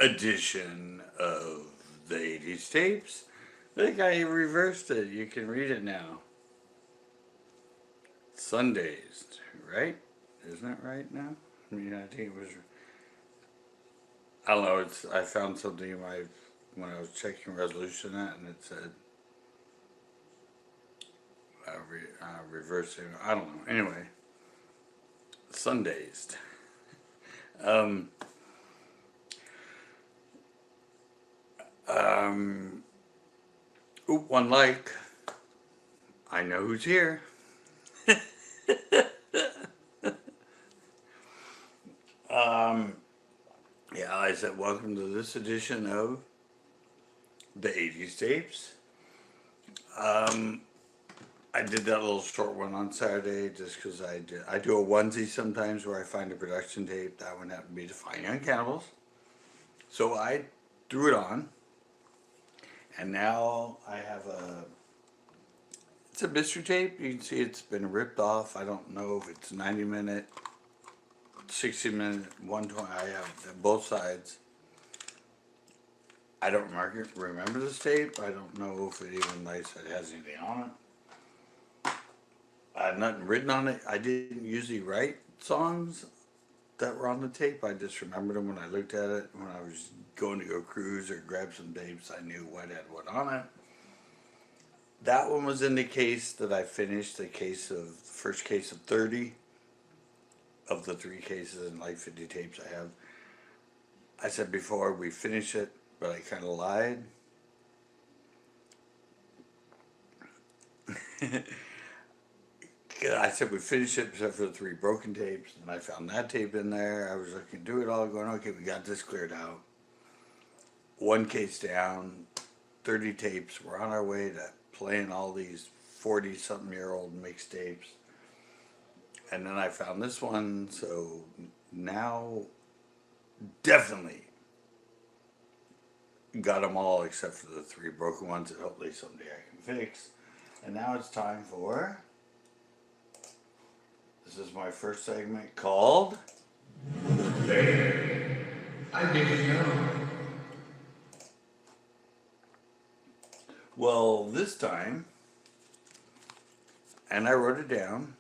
edition of the 80s tapes. I think I reversed it. You can read it now. Sundays, right? Isn't it right now? I mean, I think it was. I don't know. It's. I found something in my when I was checking resolution at, and it said reversing. I don't know. Anyway, Sundays. Um, um, oop, one like. I know who's here. Um, yeah, I said, welcome to this edition of the 80s tapes. Um, I did that little short one on Saturday just because I do a onesie sometimes where I find a production tape. That one happened to be the Fine Young Cannibals. So I threw it on, and now I have it's a mystery tape. You can see it's been ripped off. I don't know if it's 90-minute, 60-minute, 120. I have both sides. I don't remember this tape. I don't know if it even like it has anything on it. I had nothing written on it. I didn't usually write songs that were on the tape. I just remembered them when I looked at it. When I was going to go cruise or grab some tapes, I knew what had what on it. That one was in the case that I finished, the first case of 30 of the 3 cases and like 50 tapes I have. I said before we finish it, but I kind of lied. I said we finish it except for the 3 broken tapes, and I found that tape in there. I was looking through it all, going, okay, we got this cleared out. 1 case down, 30 tapes. We're on our way to playing all these 40-something-year-old mixtapes. And then I found this one, so now definitely got them all except for the 3 broken ones that hopefully someday I can fix. And now it's time for. This is my first segment called. There. I didn't know. Well, this time, and I wrote it down,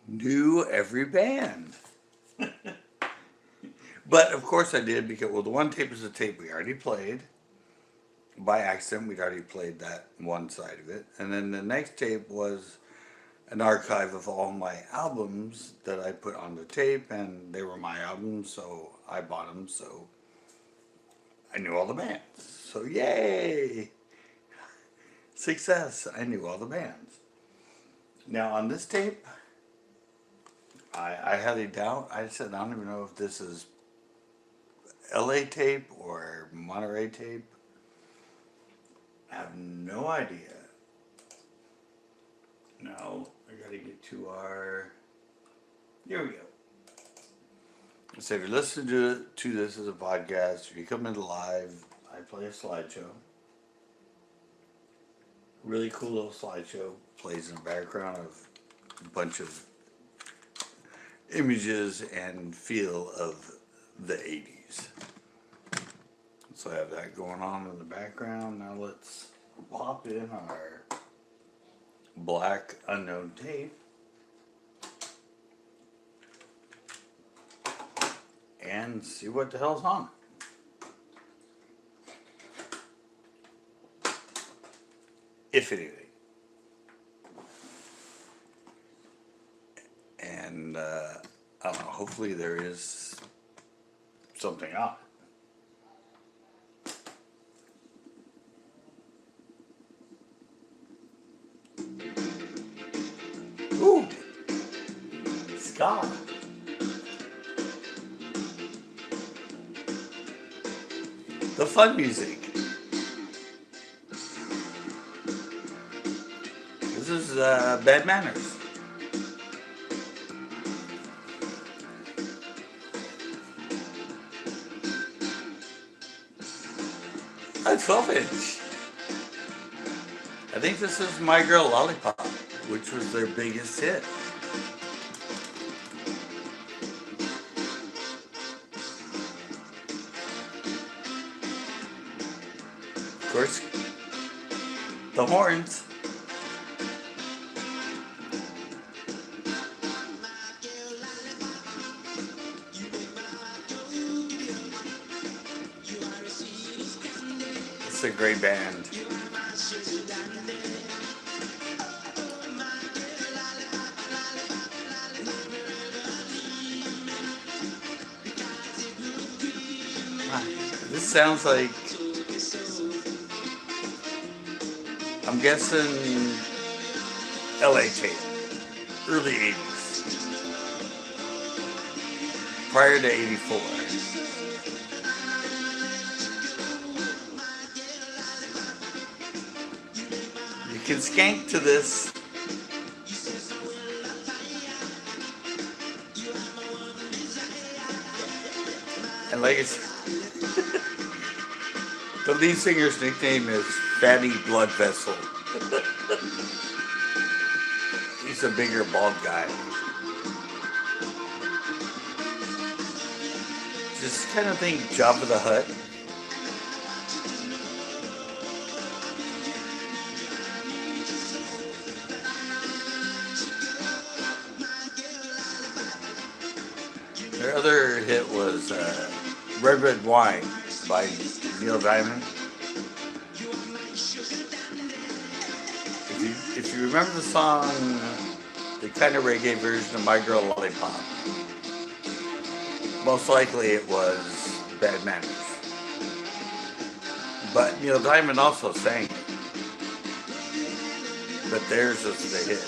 knew every band. But of course I did because, well, the one tape is a tape we already played. By accident, we'd already played that one side of it. And then the next tape was an archive of all my albums that I put on the tape, and they were my albums, so I bought them, so I knew all the bands. So yay! Success! I knew all the bands. Now on this tape, I had a doubt. I said, I don't even know if this is LA tape or Monterey tape. I have no idea. Now, I gotta get to our. Here we go. So if you listen to this as a podcast, if you come into live, I play a slideshow. Really cool little slideshow. Plays in the background of a bunch of images and feel of the 80s. So I have that going on in the background. Now let's pop in our black unknown tape and see what the hell's on. If anything. And I don't know, hopefully there is something on it. Ooh, ska. The fun music. This is Bad Manners. A 12-inch. I think this is My Girl Lollipop, which was their biggest hit. course, the horns. It's a great band. This sounds like, I'm guessing, LA tape, early 80s, prior to 84. You can skank to this. And like it's, the lead singer's nickname is Fatty Blood Vessel. He's a bigger, bald guy. Just kind of think Jabba the Hutt. Their other hit was Red Red Wine by Neil Diamond. If you remember the song, the kind of reggae version of My Girl Lollipop, most likely it was Bad Manners. But Neil Diamond also sang it. But theirs was the hit.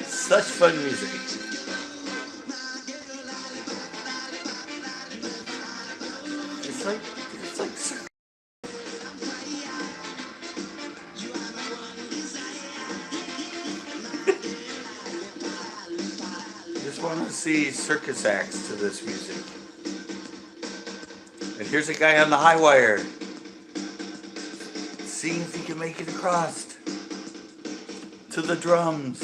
Such fun music. It's like just want to see circus acts to this music. And here's a guy on the high wire, seeing if he can make it across to the drums.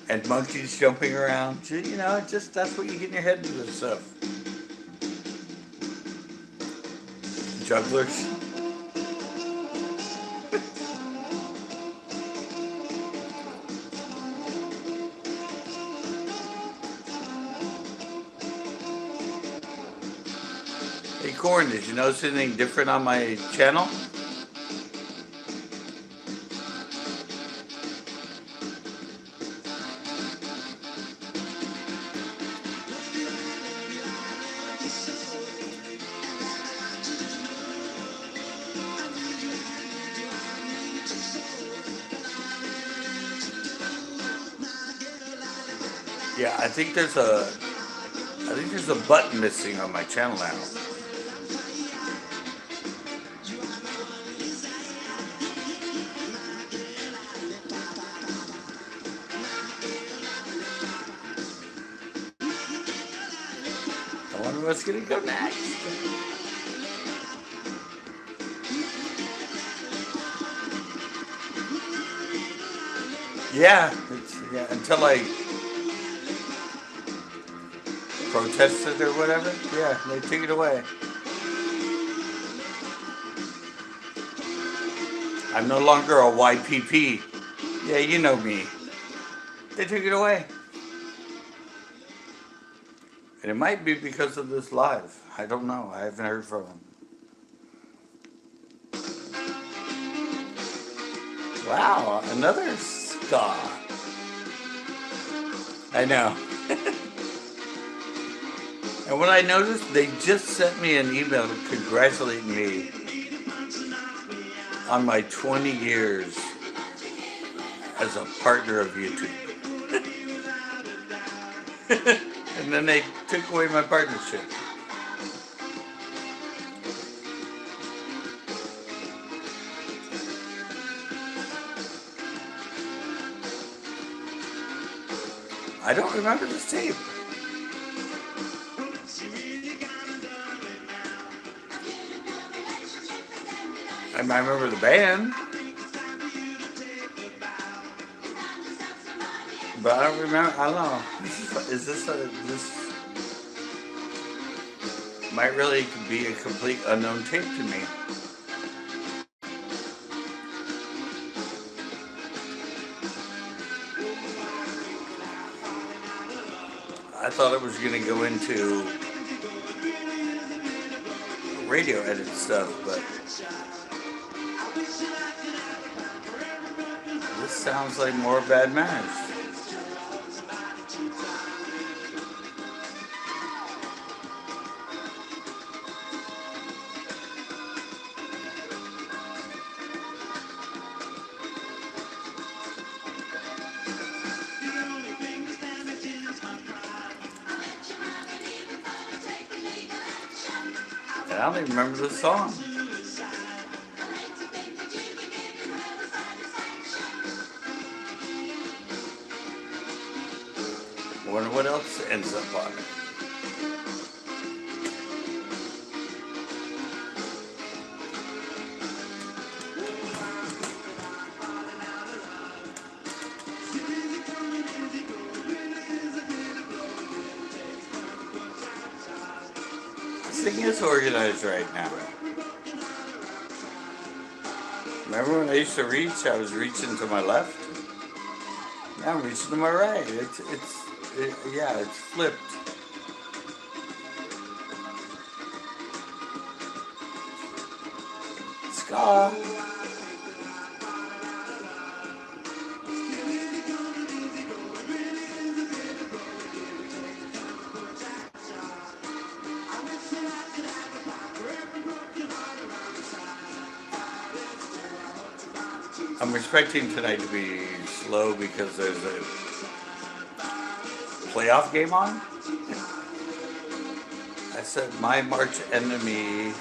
And monkeys jumping around. You know, just that's what you get in your head into this stuff. Jugglers. Hey Corn, did you notice anything different on my channel? Yeah, I think there's a button missing on my channel now. I wonder what's gonna go next. Yeah, until I protested or whatever. Yeah, they took it away. I'm no longer a YPP. Yeah, you know me. They took it away. And it might be because of this live. I don't know. I haven't heard from them. Wow, another ska. I know. And what I noticed, they just sent me an email congratulating me on my 20 years as a partner of YouTube. And then they took away my partnership. I don't remember this tape. I remember the band. But I don't remember. I don't know. Is this this might really be a complete unknown tape to me. I thought it was going to go into radio edit stuff, but this sounds like more Bad Manners. And I don't even remember the song. I wonder what else ends up on it. This thing is organized right now. Remember when I used to reach, I was reaching to my left? Now I'm reaching to my right. Yeah, it's flipped. Ska. I'm expecting tonight to be slow because there's a playoff game on. I said my March enemy.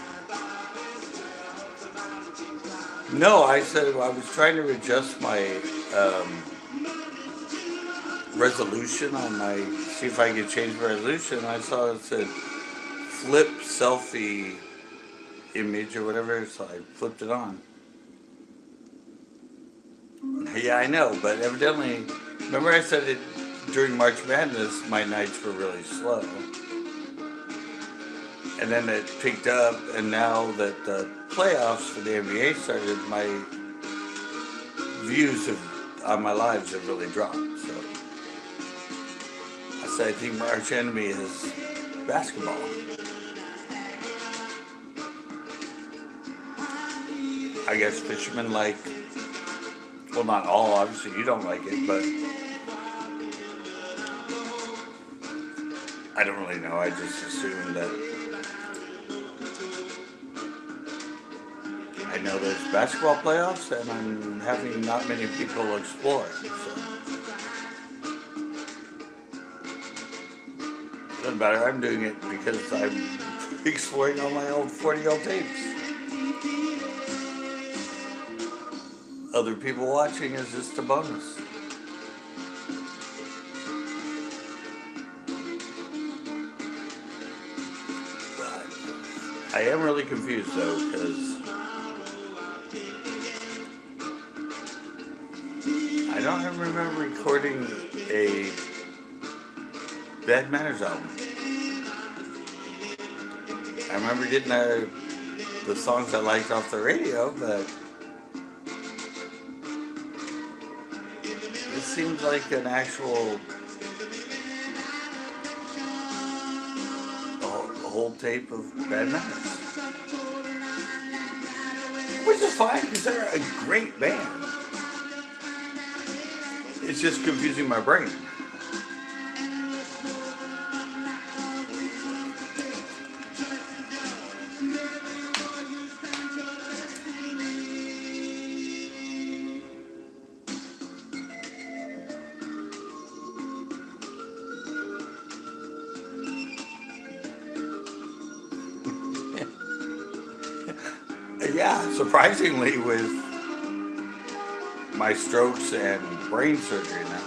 No, I said I was trying to adjust my resolution on my, see if I could change my resolution. I saw it said flip selfie image or whatever, so I flipped it on. Yeah, I know, but evidently, remember I said it during March Madness, my nights were really slow. And then it picked up, and now that the playoffs for the NBA started, my views on my lives have really dropped. So I said I think my arch enemy is basketball. I guess fishermen like, well, not all, obviously you don't like it, but I don't really know. I just assume that I know there's basketball playoffs, and I'm having not many people explore it. So. Doesn't matter. I'm doing it because I'm exploring all my old 40-year-old tapes. Other people watching is just a bonus. I am really confused though, because I don't ever remember recording a Bad Manners album. I remember getting the songs I liked off the radio, but it seems like an actual a whole tape of Bad Manners. Which is fine, because they're a great band. It's just confusing my brain. Yeah, surprisingly, with my strokes and brain surgery now,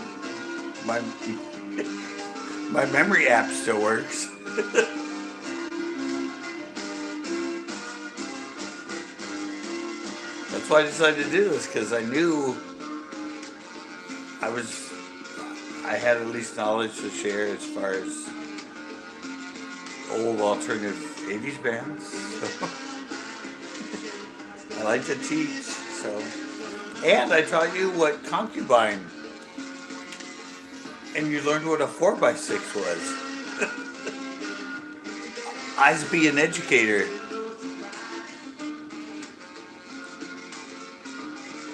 my memory app still works. That's why I decided to do this, because I knew I I had at least knowledge to share as far as old alternative 80s bands. So I like to teach. So, and I taught you what concubine, and you learned what a 4x6 was. I's be an educator.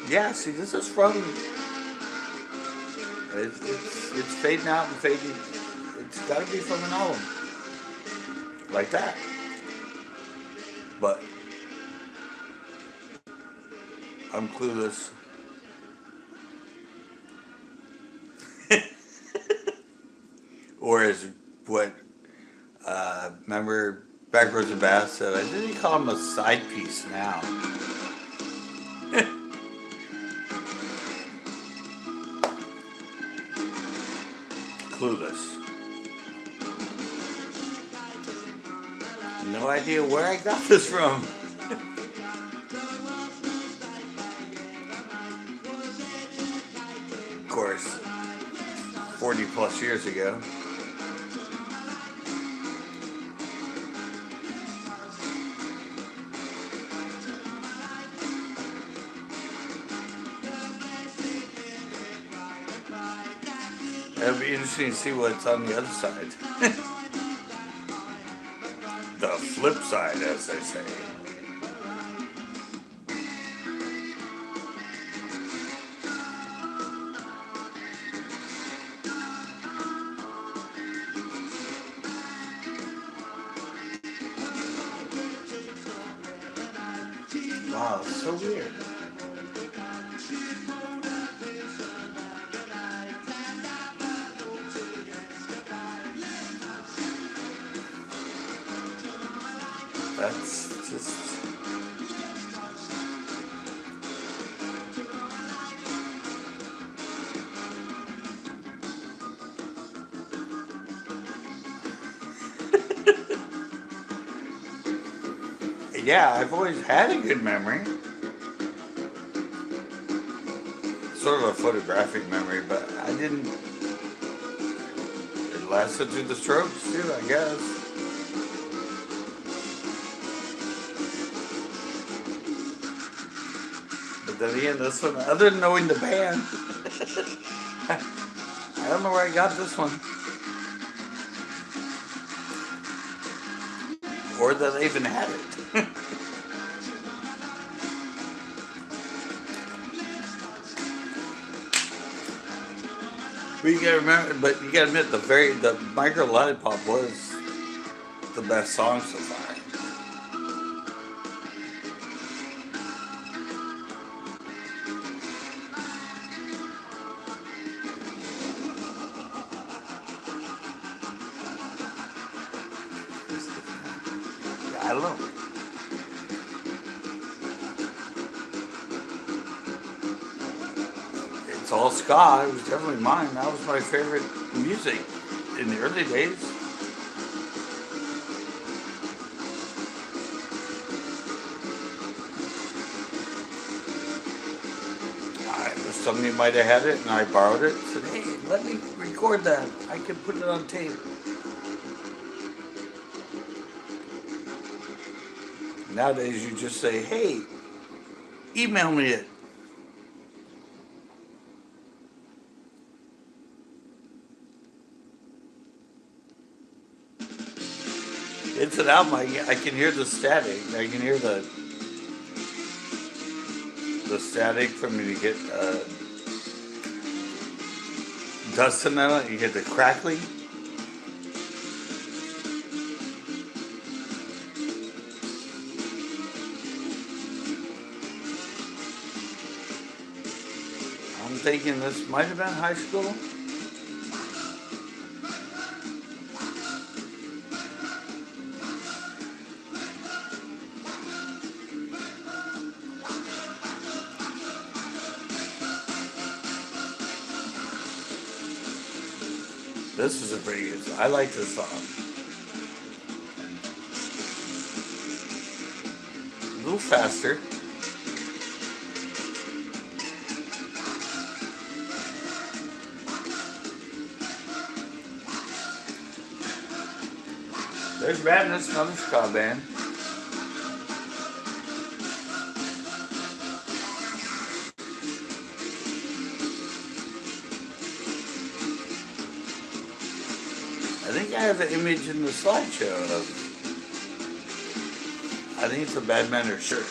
Yeah, see, this is from. It's fading out and fading. It's got to be from an album like that. But I'm clueless. Or is what? Remember, Backwards and Bass said, I didn't call him a side piece now. Clueless. No idea where I got this from. Of course, 40 plus years ago. It'll be interesting to see what's on the other side. The flip side, as they say. Wow, it's so weird. That's just. Yeah, I've always had a good memory. Sort of a photographic memory, but I didn't. It lasted through the Strokes too, I guess. But then again, this one, other than knowing the band, I don't know where I got this one. Or that I even had it. But you gotta remember, but you gotta admit, the Micro Lollipop was the best song so far. I don't know. It's all ska. It was definitely mine. That was my favorite music in the early days. Somebody might have had it, and I borrowed it. Said, "Hey, let me record that. I can put it on tape." Nowadays, you just say, "Hey, email me it." It's an album. I can hear the static. I can hear the static from when you get dust in it. You get the crackling. I'm thinking this might have been high school. This is a pretty good song. I like this song. A little faster. There's Madness, another ska band. I think I have an image in the slideshow of, I think it's a Bad Manner shirt.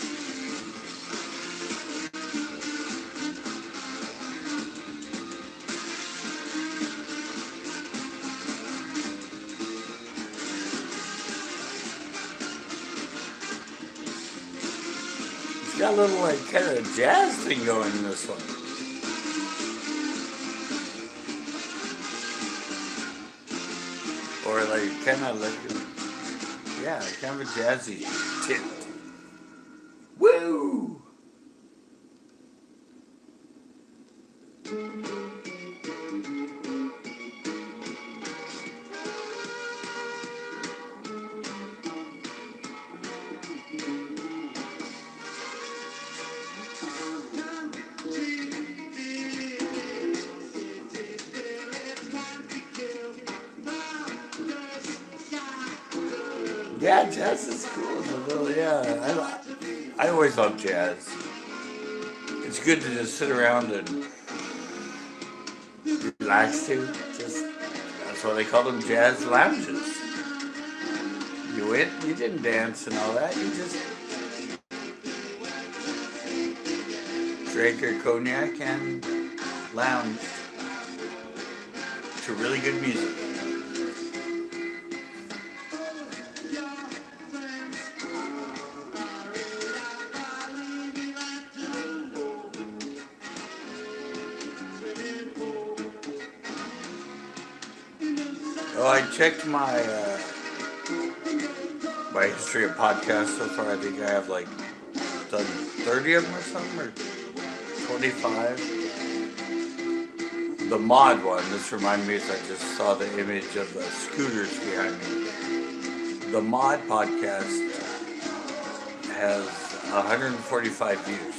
It's got a little like kind of jazz thing going in this one. Or like kind of like, yeah, kind of a jazzy tint. Woo! Yeah, jazz is cool. Yeah, I always love jazz. It's good to just sit around and relax to. Just that's why they call them jazz lounges. You went, you didn't dance and all that. You just drank your cognac and lounged to really good music. Oh, I checked my history of podcasts so far. I think I have like done 30 of them or something, or 25. The mod one, this reminded me as I just saw the image of the scooters behind me. The mod podcast has 145 views.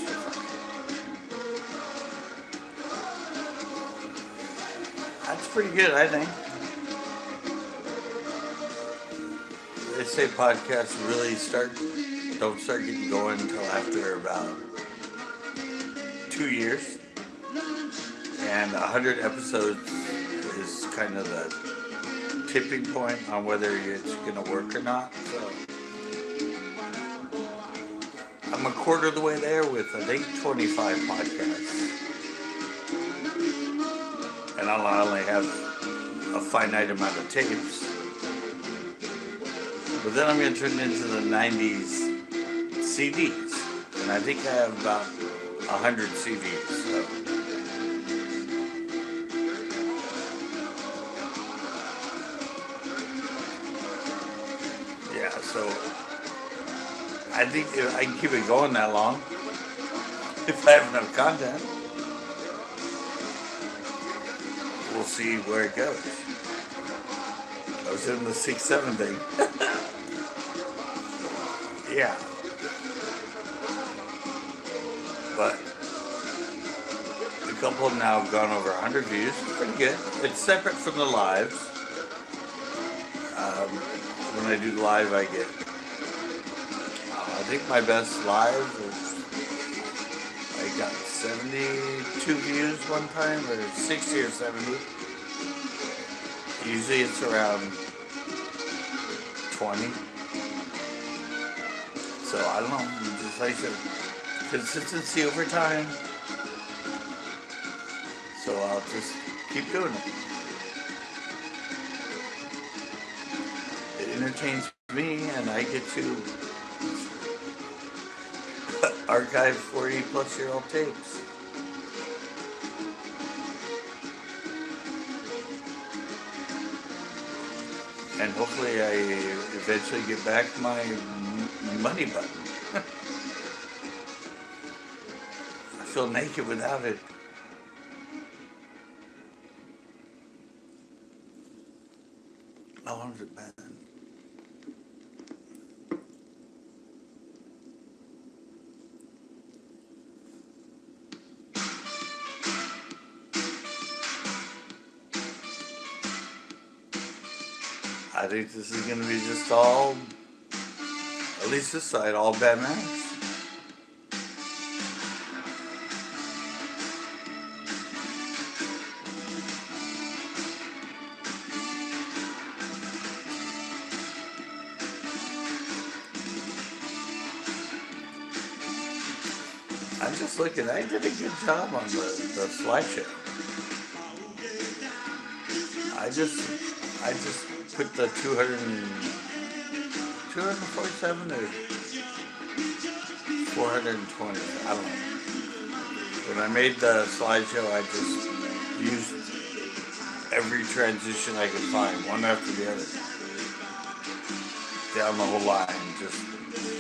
That's pretty good, I think. They say podcasts really don't start getting going until after about 2 years. And 100 episodes is kind of the tipping point on whether it's going to work or not. So I'm a quarter of the way there with, I think, 25 podcasts. And I'll only have a finite amount of tapes. But then I'm going to turn it into the 90s CDs. And I think I have about 100 CDs. So. Yeah, so I think if I can keep it going that long, if I have enough content, we'll see where it goes. I was in the 6-7 thing. Yeah. But a couple of them now have gone over 100 views. Pretty good. It's separate from the lives. When I do live, I get, I think my best live was, I got 72 views one time, or 60 or 70. Usually it's around 20. So I don't know, just like I said, consistency over time. So I'll just keep doing it. It entertains me, and I get to archive 40-plus-year-old tapes. And hopefully I eventually get back my money button. I feel naked without it. How long has it been? I think this is going to be just all, at least this side, all bananas. I'm just looking, I did a good job on the slideshow. I just put the 247 or 420, I don't know. When I made the slideshow, I just used every transition I could find, one after the other, down the whole line,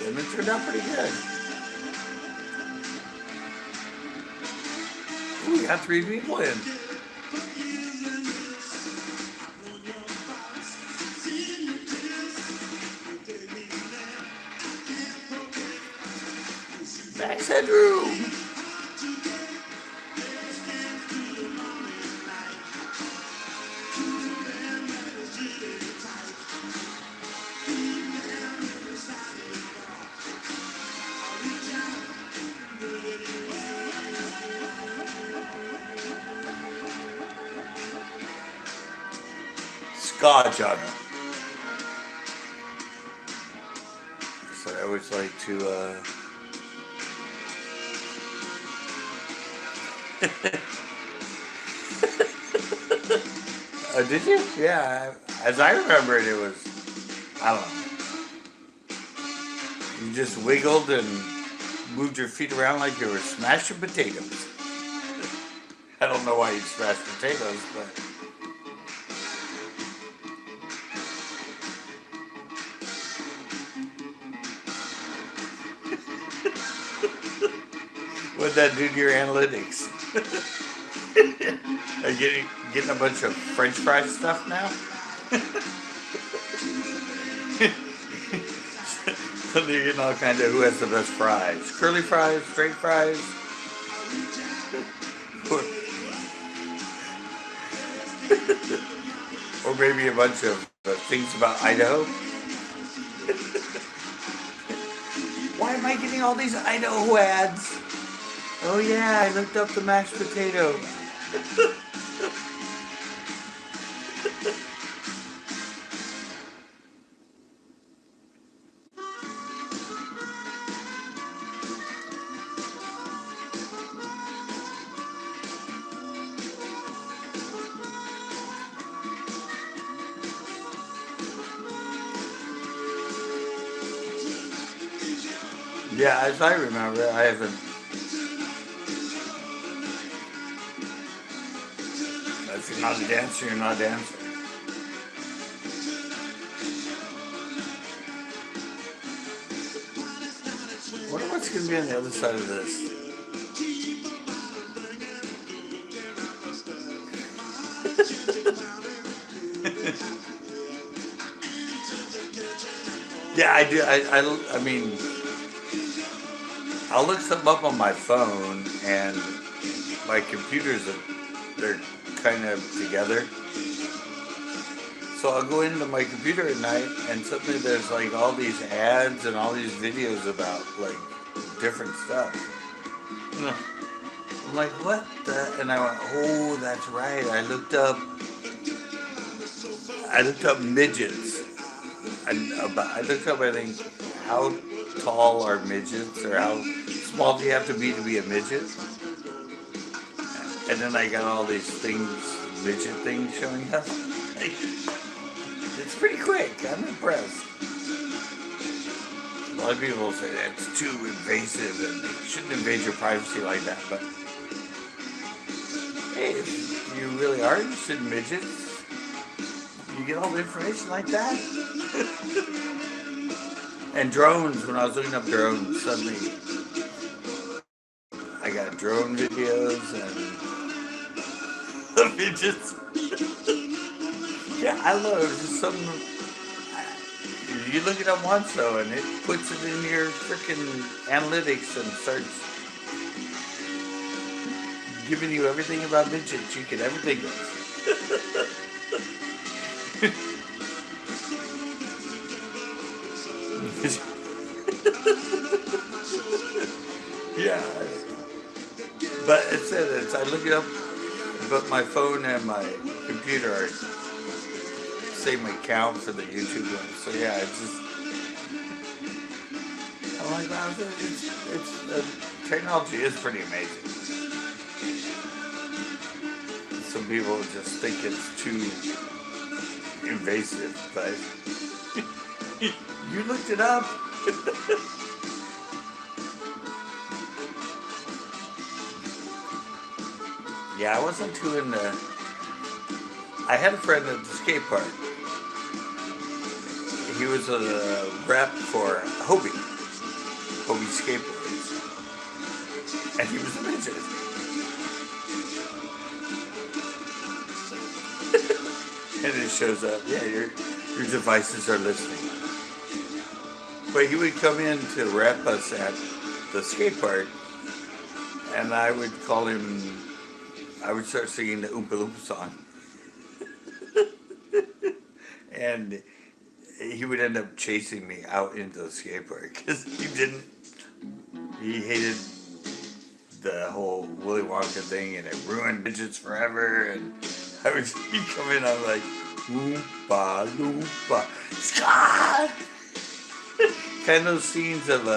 and it turned out pretty good. Ooh, we got 3 people in. Max headroom. Scotch on it. So I always like to oh, did you? Yeah, as I remember it, it was, I don't know. You just wiggled and moved your feet around like you were smashing potatoes. I don't know why you smash potatoes, but... What'd that do to your analytics? Are you getting a bunch of French fry stuff now? So you're getting all kind of who has the best fries. Curly fries, straight fries. Or maybe a bunch of things about Idaho. Why am I getting all these Idaho ads? Oh yeah, I looked up the mashed potato. Yeah, as I remember, I haven't. If you're not a dancer, you're not a dancer. I wonder what's going to be on the other side of this. Yeah, I do. I mean, I'll look something up on my phone, and my computers, they're kind of together. So I'll go into my computer at night, and suddenly there's like all these ads and all these videos about like different stuff. I'm like, what the? And I went, oh, that's right. I looked up midgets. I looked up, I think, how tall are midgets, or how small do you have to be a midget? And then I got all these things, midget things showing up. It's pretty quick. I'm impressed. A lot of people say that's too invasive and they shouldn't invade your privacy like that, but hey, if you really are interested in midgets, you get all the information like that. And drones, when I was looking up drones, suddenly I got drone videos and midgets. Yeah, I love it. It's just something. You look it up once though, and it puts it in your freaking analytics and starts giving you everything about midgets you could ever think of. Yeah. But I look it up, but my phone and my computer are same account for the YouTube one. So yeah, it's just, I'm like, wow, technology is pretty amazing. Some people just think it's too invasive, but you looked it up. Yeah, I wasn't too into. I had a friend at the skate park. He was a rep for Hobie skateboards, and he was a midget. And it shows up. Yeah, your devices are listening. But he would come in to rep us at the skate park, and I would call him. I would start singing the Oompa Loompa song, and he would end up chasing me out into the skate park because he hated the whole Willy Wonka thing, and it ruined midgets forever. And he'd come in, I'm like, Oompa Loompa, Scott! Kind of those scenes of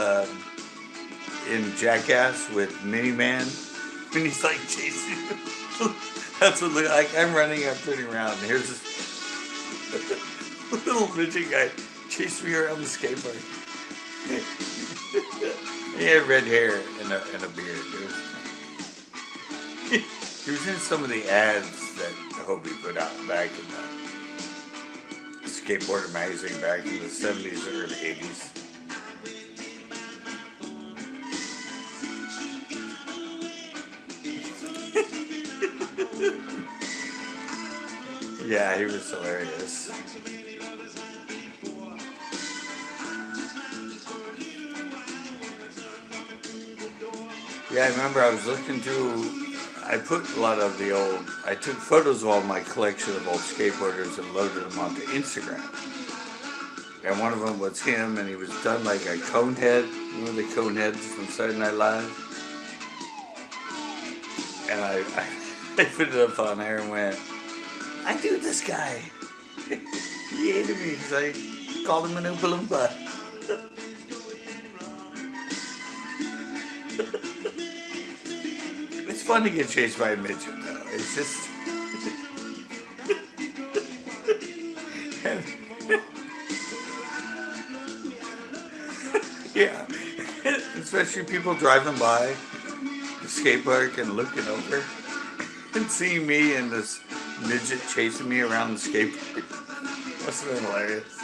in Jackass with Miniman when he's like chasing him. That's what like I'm running, I'm turning around, and here's this little midget guy chasing me around the skate park. He had red hair and a beard. He was in some of the ads that Hobie put out back in the Skateboarder magazine back in the 70s or early 80s. Yeah, he was hilarious. Yeah, I remember I was looking through, I put a lot of the I took photos of all my collection of old skateboarders and loaded them onto Instagram. And one of them was him, and he was done like a cone head, you know the cone heads from Saturday Night Live? And I put it up on there and went, I knew this guy. He hated me because I called him an Oompa Loompa. It's fun to get chased by a midget, though. It's just. Yeah. Especially people driving by the skate park and looking over and seeing me and this midget chasing me around the skate park. Must have been hilarious.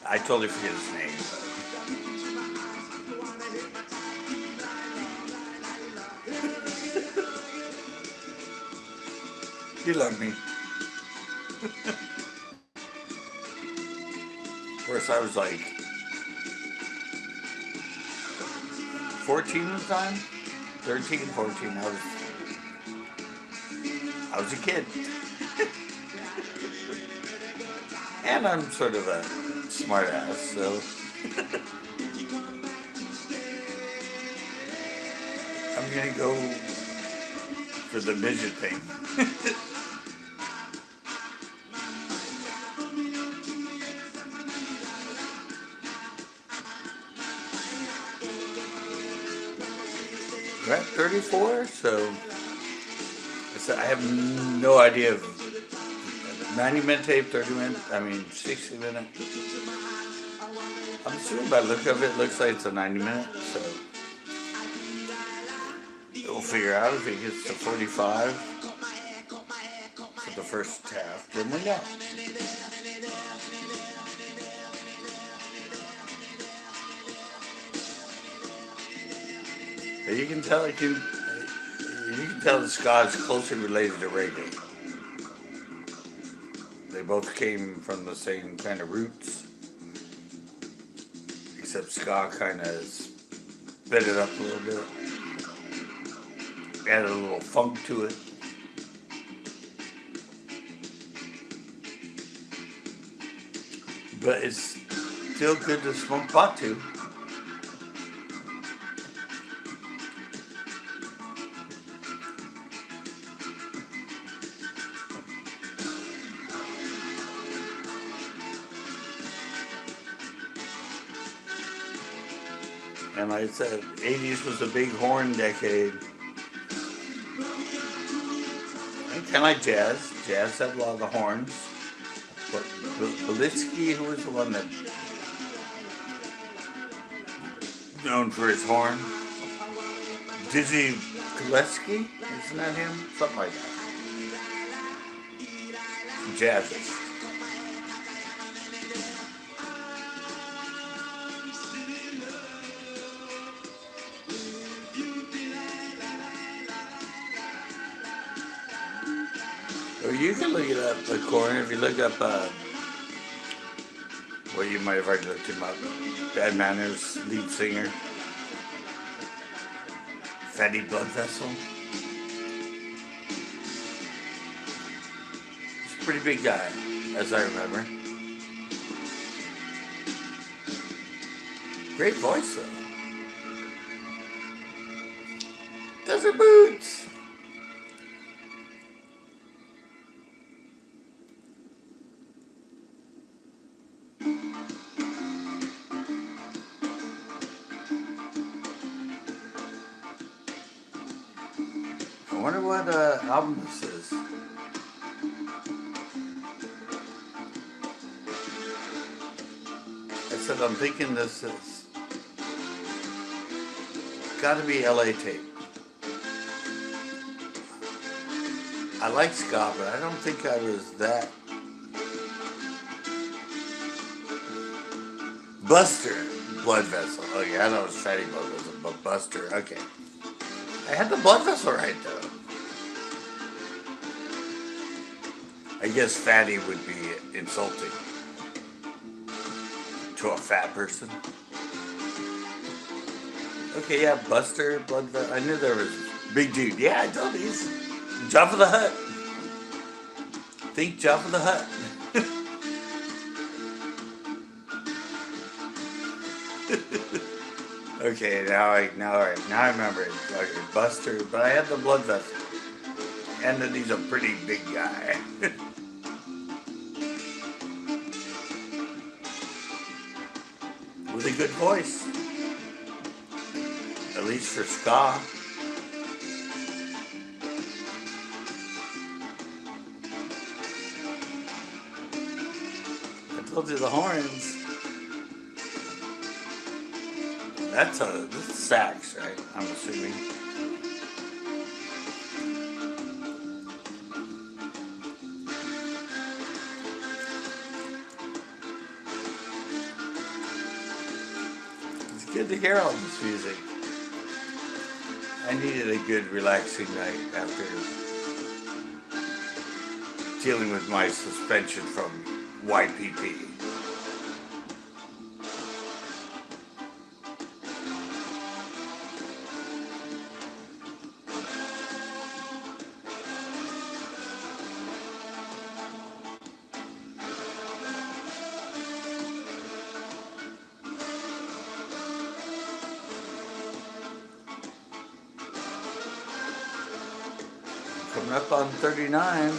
I totally forget his name. He loved me. Of course, I was like 14 at the time. 13, 14. I was a kid. And I'm sort of a smart ass, so I'm gonna go for the midget thing. We're at 34, so I have no idea of 90-minute tape, 30-minute, 60-minute. I'm assuming by the look of it, looks like it's a 90-minute, so we'll figure out if it gets to 45 for the first half, then we know. You can tell the Scots closely related to reggae. They both came from the same kind of roots, except ska kind of sped it up a little bit, added a little funk to it. but it's still good to smoke pot to. And like I said, 80s was a big horn decade. And kind of like jazz. Jazz had a lot of the horns. But Belitsky, who was the one that known for his horn? Dizzy Gillespie? Isn't that him? Something like that. Jazzist. Or you can look it up, the corner. If you look up, well, you might have already looked him up. Bad Manners, lead singer. Fatty Blood Vessel. He's a pretty big guy, as I remember. Great voice, though. Desert Boots! I wonder what album this is. I said I'm thinking this is gotta be LA Tape. I like ska, but I don't think I was that. Buster Blood Vessel. Oh yeah, I know it was Fatty Blood Vessel, but Buster, okay. I had the blood vessel right though. I guess fatty would be insulting to a fat person. Okay, yeah, Buster, blood vessel. I knew there was big dude. Yeah, I told you he's Jabba the Hutt. Think Jabba the Hutt. Okay, now I remember it. Okay, Buster, but I had the blood vessel. And then he's a pretty big guy. With a good voice. At least for ska. I told you the horns. This is sax, right? I'm assuming. It's good to hear all this music. I needed a good relaxing night after dealing with my suspension from YPP. Coming up on 39.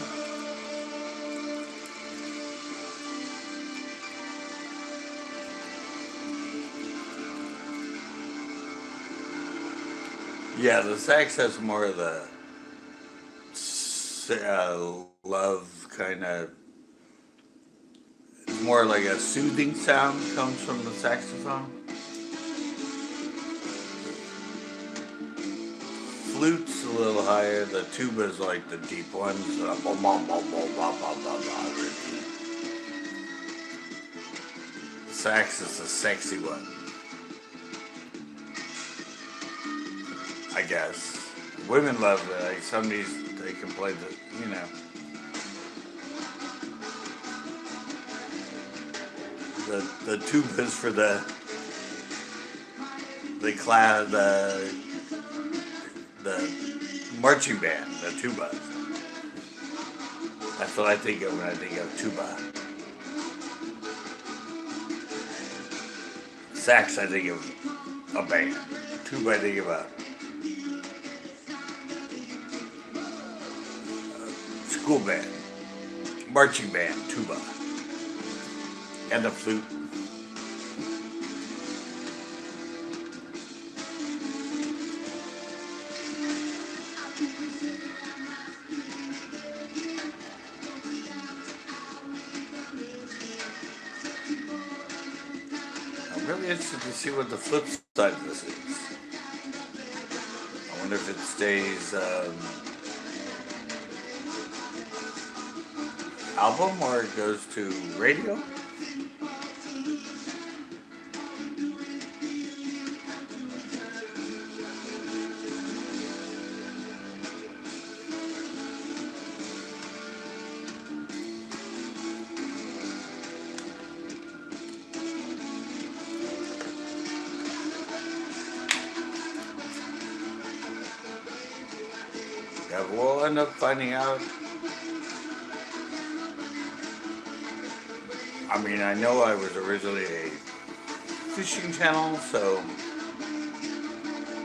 Yeah, the sax has more of the love kind of, more like a soothing sound comes from the saxophone. Flute's a little higher, the tuba's like the deep ones. The sax is the sexy one, I guess. Women love it. Like some of these, they can play the, you know. The tubas for the marching band, the tuba. That's what I think of when I think of tuba. Sax, I think of a band. Tuba, I think of a school band. Marching band, tuba. And the flute. I'm really interested to see what the flip side of this is. I wonder if it stays album or it goes to radio. Yeah, we'll end up finding out. I mean, I know I was originally a fishing channel, so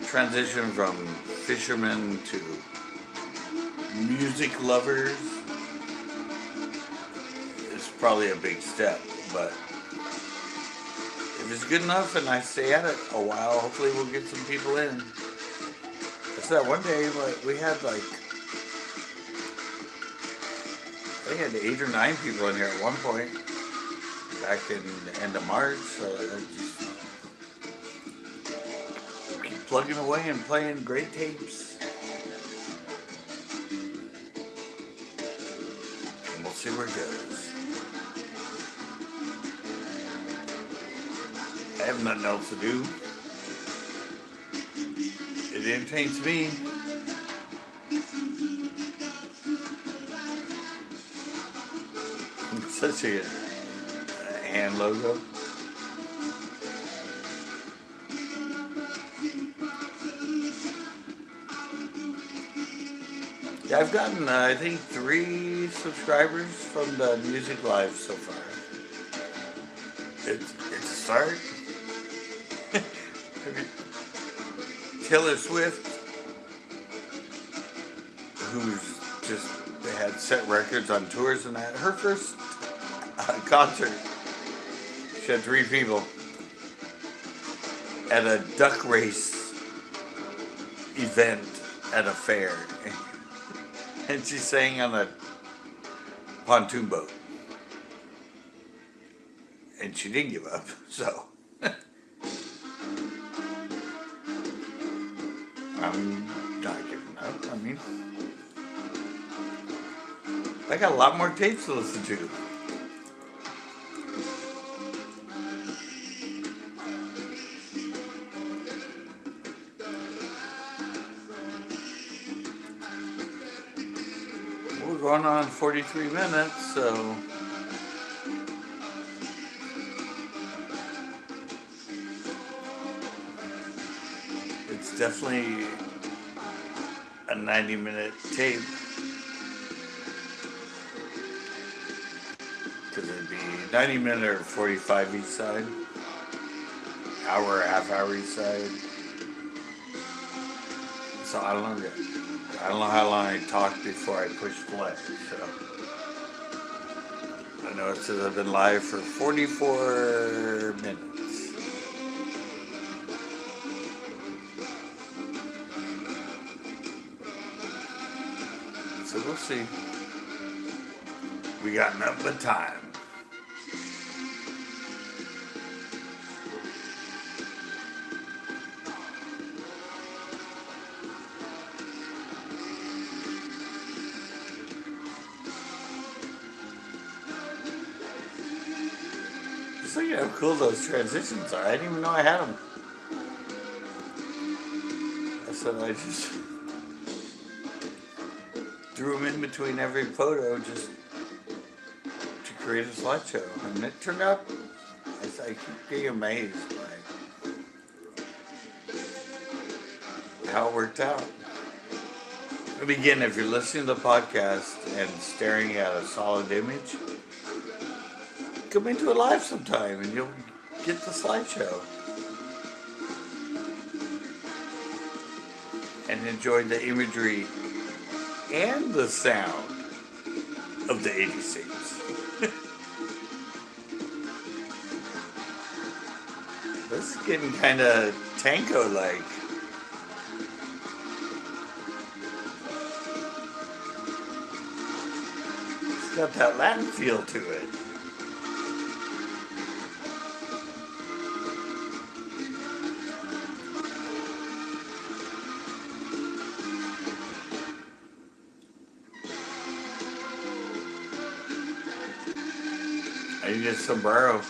transition from fishermen to music lovers is probably a big step, but if it's good enough and I stay at it a while, hopefully we'll get some people in. It's that one day we had like, I think I had 8 or 9 people in here at one point. Back in the end of March, so I just keep plugging away and playing great tapes. And we'll see where it goes. I have nothing else to do. It entertains me. It's such a hand logo. Yeah, I've gotten, I think, 3 subscribers from the Music Live so far. It's a start. Taylor Swift, who's just, they had set records on tours and that. Her first concert, she had 3 people at a duck race event at a fair. And she sang on a pontoon boat. And she didn't give up, so. I'm not giving up. I mean, I got a lot more tapes to listen to. We're going on 43 minutes, so it's definitely a 90-minute tape. Because it'd be 90 minutes or 45 each side. Hour, half hour each side. So I don't know how long I talked before I pushed play. So I know it says I've been live for 44 minutes. So we'll see. We got nothing but time. Just look at how cool those transitions are. I didn't even know I had them. I said I just threw them in between every photo just to create a slideshow. And it turned out, I keep being amazed by how it worked out. And again, if you're listening to the podcast and staring at a solid image, come into it live sometime and you'll get the slideshow. and enjoyed the imagery and the sound of the 80s tapes. This is getting kind of tango-like. It's got that Latin feel to it. I need a sombrero.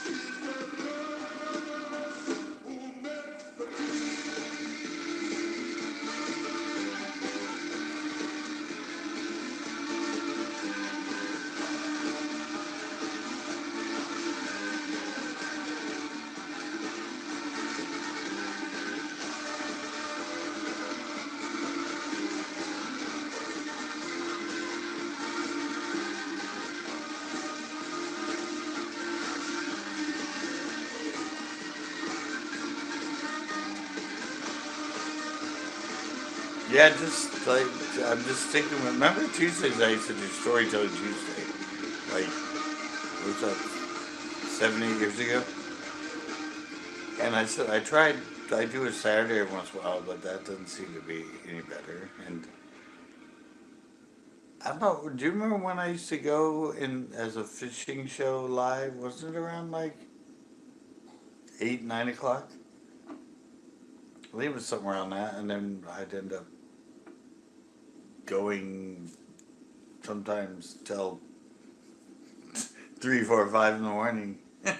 Yeah, just like I'm just thinking. Remember Tuesdays? I used to do Storytelling Tuesday. Like, what's that? 7, 8 years ago. And I said I tried. I do a Saturday every once in a while, but that doesn't seem to be any better. And I don't know. Do you remember when I used to go in as a fishing show live? Wasn't it around like 8, 9 o'clock? I believe it was somewhere around that. And then I'd end up going sometimes till 3, 4, 5 in the morning. I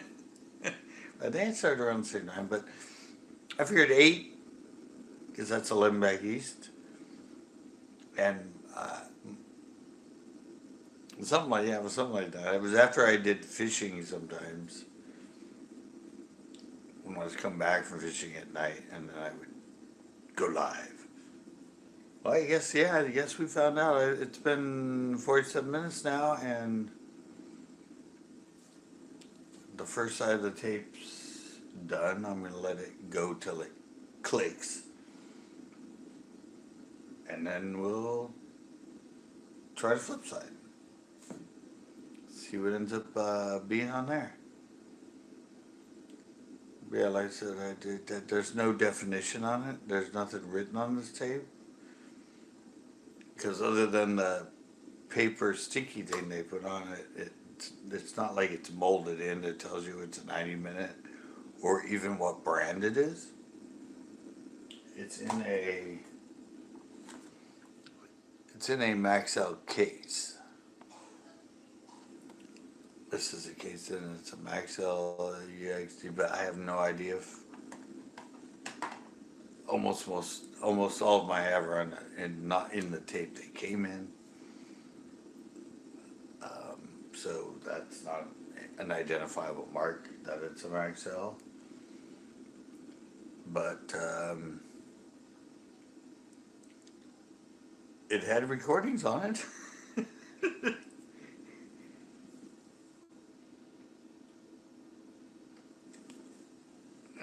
think it started around the same time, but I figured 8 because that's 11 back east, and something like it was something like that. It was after I did fishing sometimes when I was coming back from fishing at night, and then I would go live. Well, I guess yeah. I guess we found out. It's been 47 minutes now, and the first side of the tape's done. I'm gonna let it go till it clicks, and then we'll try the flip side. See what ends up being on there. Yeah, like I said, there's no definition on it. There's nothing written on this tape. Because other than the paper sticky thing they put on it, it's not like it's molded in. It tells you it's a 90-minute or even what brand it is. It's in a Maxell case. This is a case and it's a Maxell UXD, but I have no idea if almost all of my have are on and not in the tape they came in. So that's not an identifiable mark that it's a Maxell. But it had recordings on it.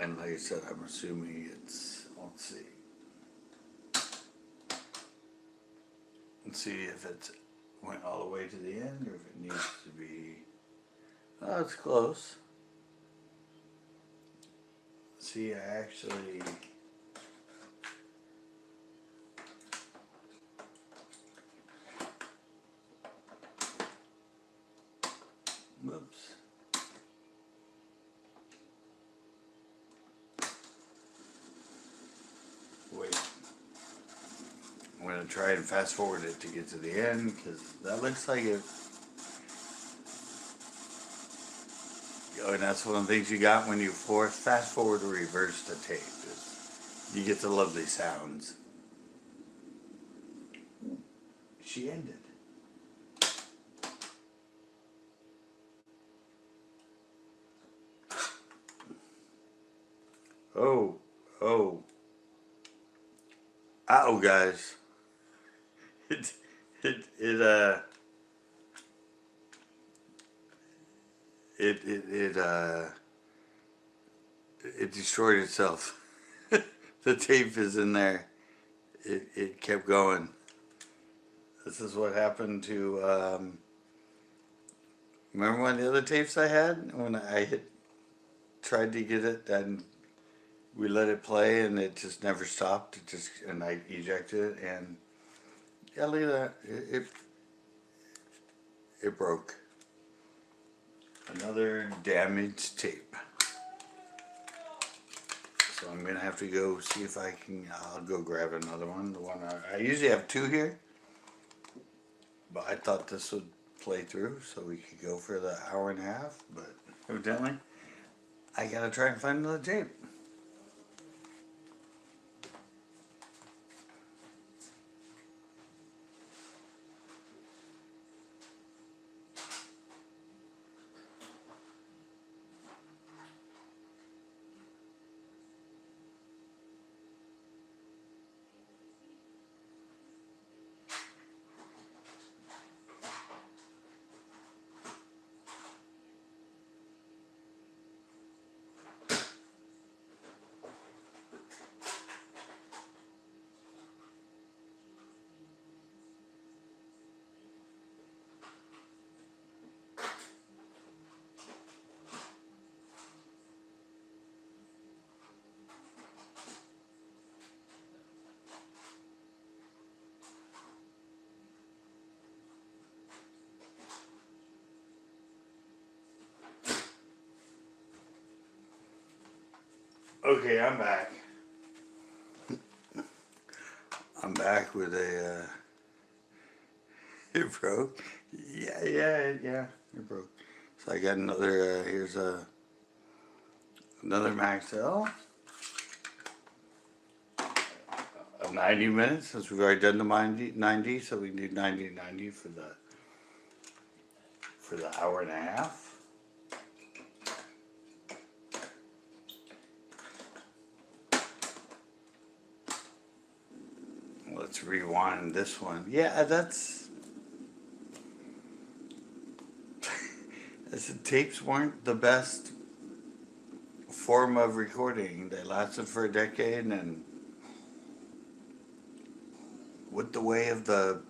And like I said, I'm assuming it's, let's see. Let's see if it went all the way to the end or if it needs to be, oh, it's close. See, I actually, whoops. Wait. I'm going to try and fast forward it to get to the end because that looks like it. Oh, and that's one of the things you got when you fast forward or reverse the tape. Is you get the lovely sounds. She ended. Oh, oh. Uh-oh, guys. It, it, it, uh, it destroyed itself. The tape is in there. it kept going. This is what happened to, remember one of the other tapes I had? When tried to get it and we let it play and it just never stopped. And I ejected it and yeah, look at that. It broke. Another damaged tape. So I'm gonna have to go see if I can, I'll go grab another one. The one I usually have two here, but I thought this would play through so we could go for the hour and a half, but evidently I gotta try and find another tape. Okay, I'm back. I'm back with a, it broke. Yeah, it broke. So I got another, here's another Maxell of 90 minutes, since we've already done the 90, so we need 90 for the hour and a half. Let's rewind this one. Yeah, that's the tapes weren't the best form of recording. They lasted for a decade, and with the way of the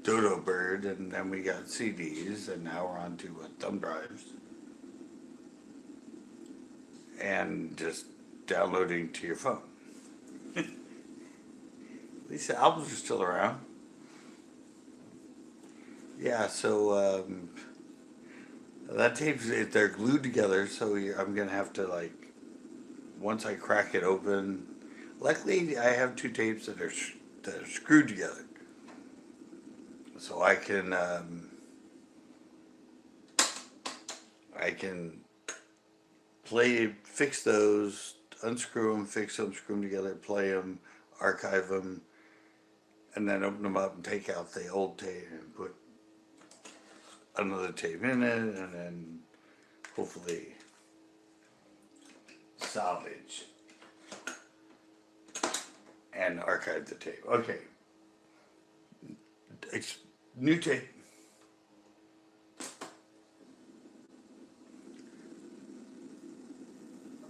dodo bird, and then we got CDs, and now we're on to thumb drives, and just downloading to your phone. At least the albums are still around. Yeah, so that tape's, they're glued together, so I'm gonna have to, like, once I crack it open. Luckily, I have two tapes that are screwed together, so I can fix those, unscrew them, fix them, screw them together, play them, archive them, and then open them up and take out the old tape and put another tape in it, and then hopefully salvage and archive the tape. Okay, it's new tape.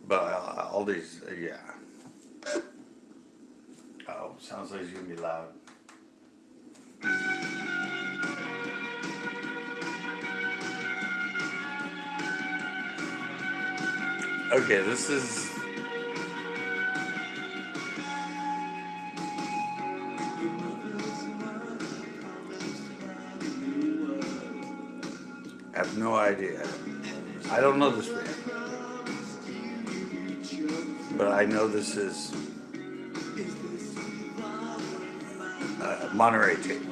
But all these, yeah. Oh, sounds like it's gonna be loud. Okay, this is. I have no idea. I don't know this band, but I know this is Monterey tape.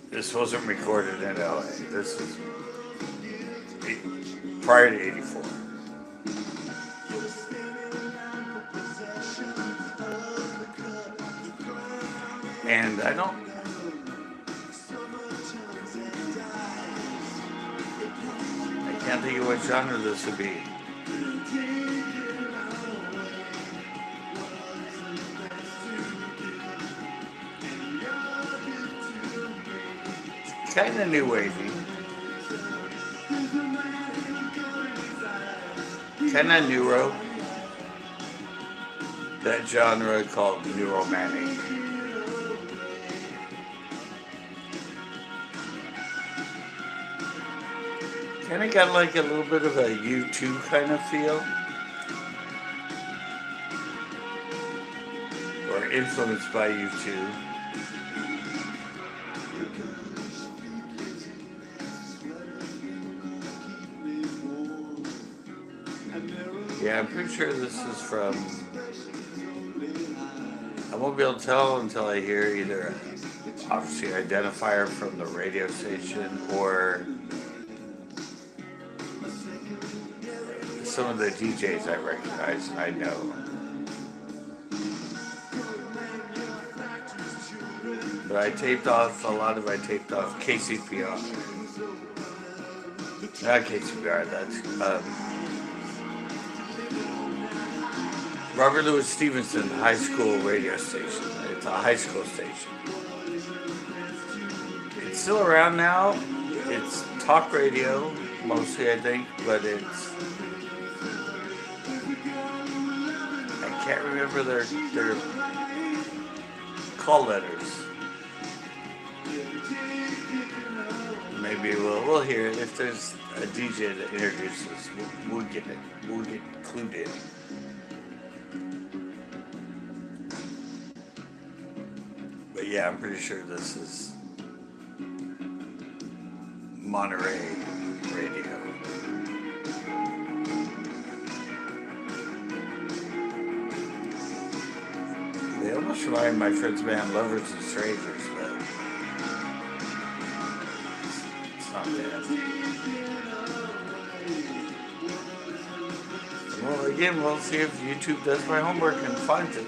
This wasn't recorded in LA. This is prior to '84. And I can't think of what genre this would be. Kind of new wavy. Kind of neuro. that genre called New Romantic. Kind of got like a little bit of a U2 kind of feel, or influenced by U2. Yeah, I'm pretty sure this is from. I won't be able to tell until I hear either, obviously, identifier from the radio station or some of the DJs I recognize and I know. But I taped off KCPR. Not KCPR, that's Robert Louis Stevenson high school radio station. It's a high school station. It's still around now. It's talk radio, mostly I think, but it's... I can't remember their call letters. Maybe we'll hear it. If there's a DJ that introduces, we'll get it. We'll get clued in. But yeah, I'm pretty sure this is Monterey radio. They almost remind my friend's band Lovers and Strangers, but it's not that. Well, again, we'll see if YouTube does my homework and finds it.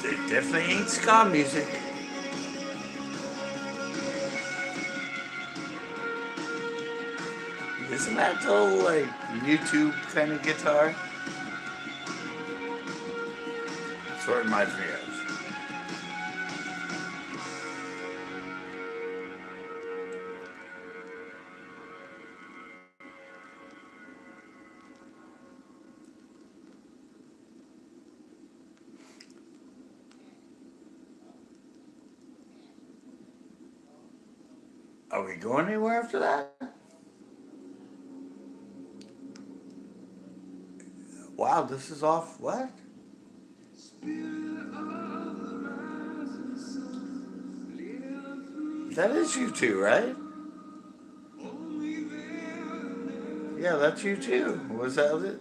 It definitely ain't ska music. Isn't that the old, like, YouTube kind of guitar? That's what it reminds me of. Are we going anywhere after that? Wow, this is off what? That is U2, right? Yeah, that's U2. Was that it?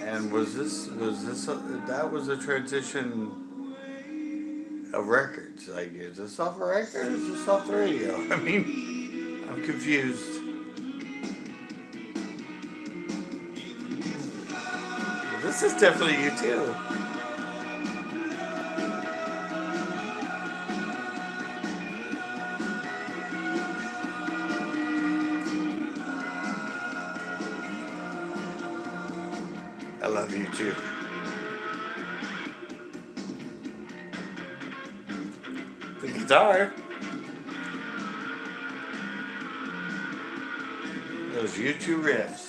And that was a transition of records. Like, is this off a record or is this off the radio? I mean, I'm confused. This is definitely U2. I love U2. The guitar. Those U2 riffs.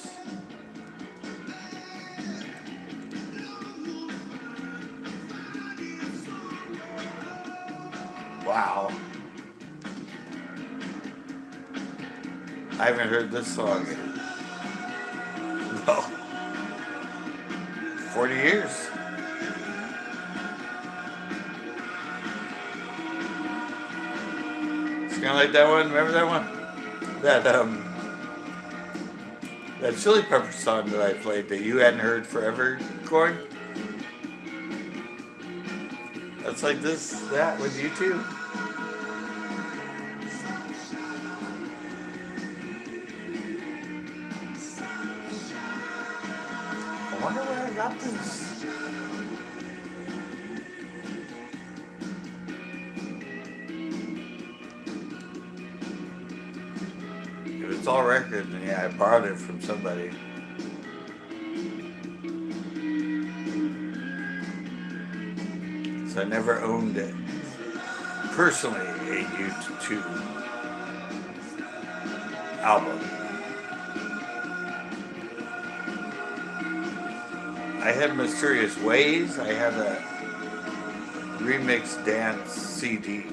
Wow. I haven't heard this song in, no, 40 years. It's kind of like that one, remember that one? That Chili Pepper song that I played that you hadn't heard forever, Corn? That's like that with U2. I wonder where I got this. If it's all record, then yeah, I borrowed it from somebody. So I never owned it. Personally, a U2 album. I had Mysterious Ways. I had a remix dance CD.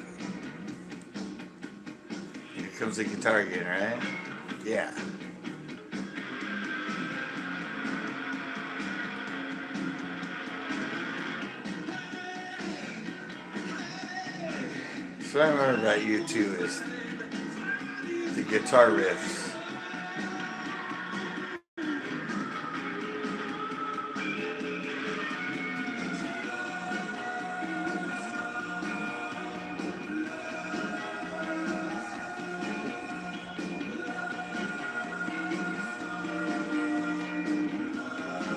Here comes the guitar again, right? Yeah. So what I remember about U2 is the guitar riffs.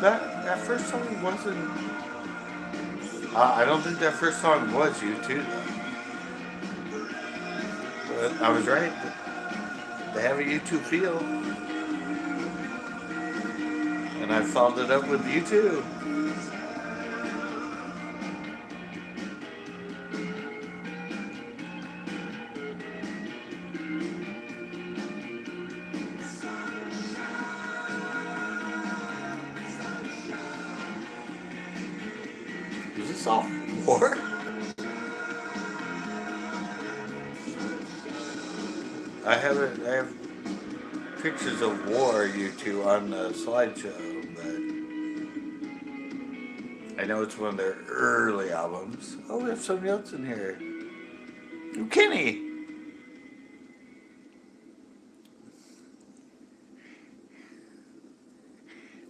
That first song wasn't. I don't think that first song was U2 though. But I was right. They have a U2 feel, and I followed it up with U2. Is this all war? I have pictures of war U2 on the slideshow, but I know it's one of their early albums. Oh, we have somebody else in here. Oh, Kenny.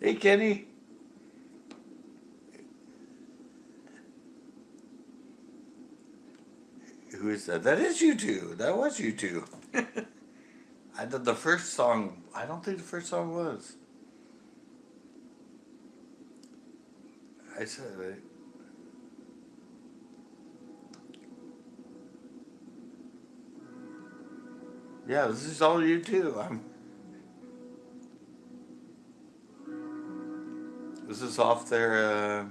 Hey, Kenny. Who is that? That is U2. That was U2. I did the first song. I don't think the first song was. I said it. Yeah, this is all U2. This is off their.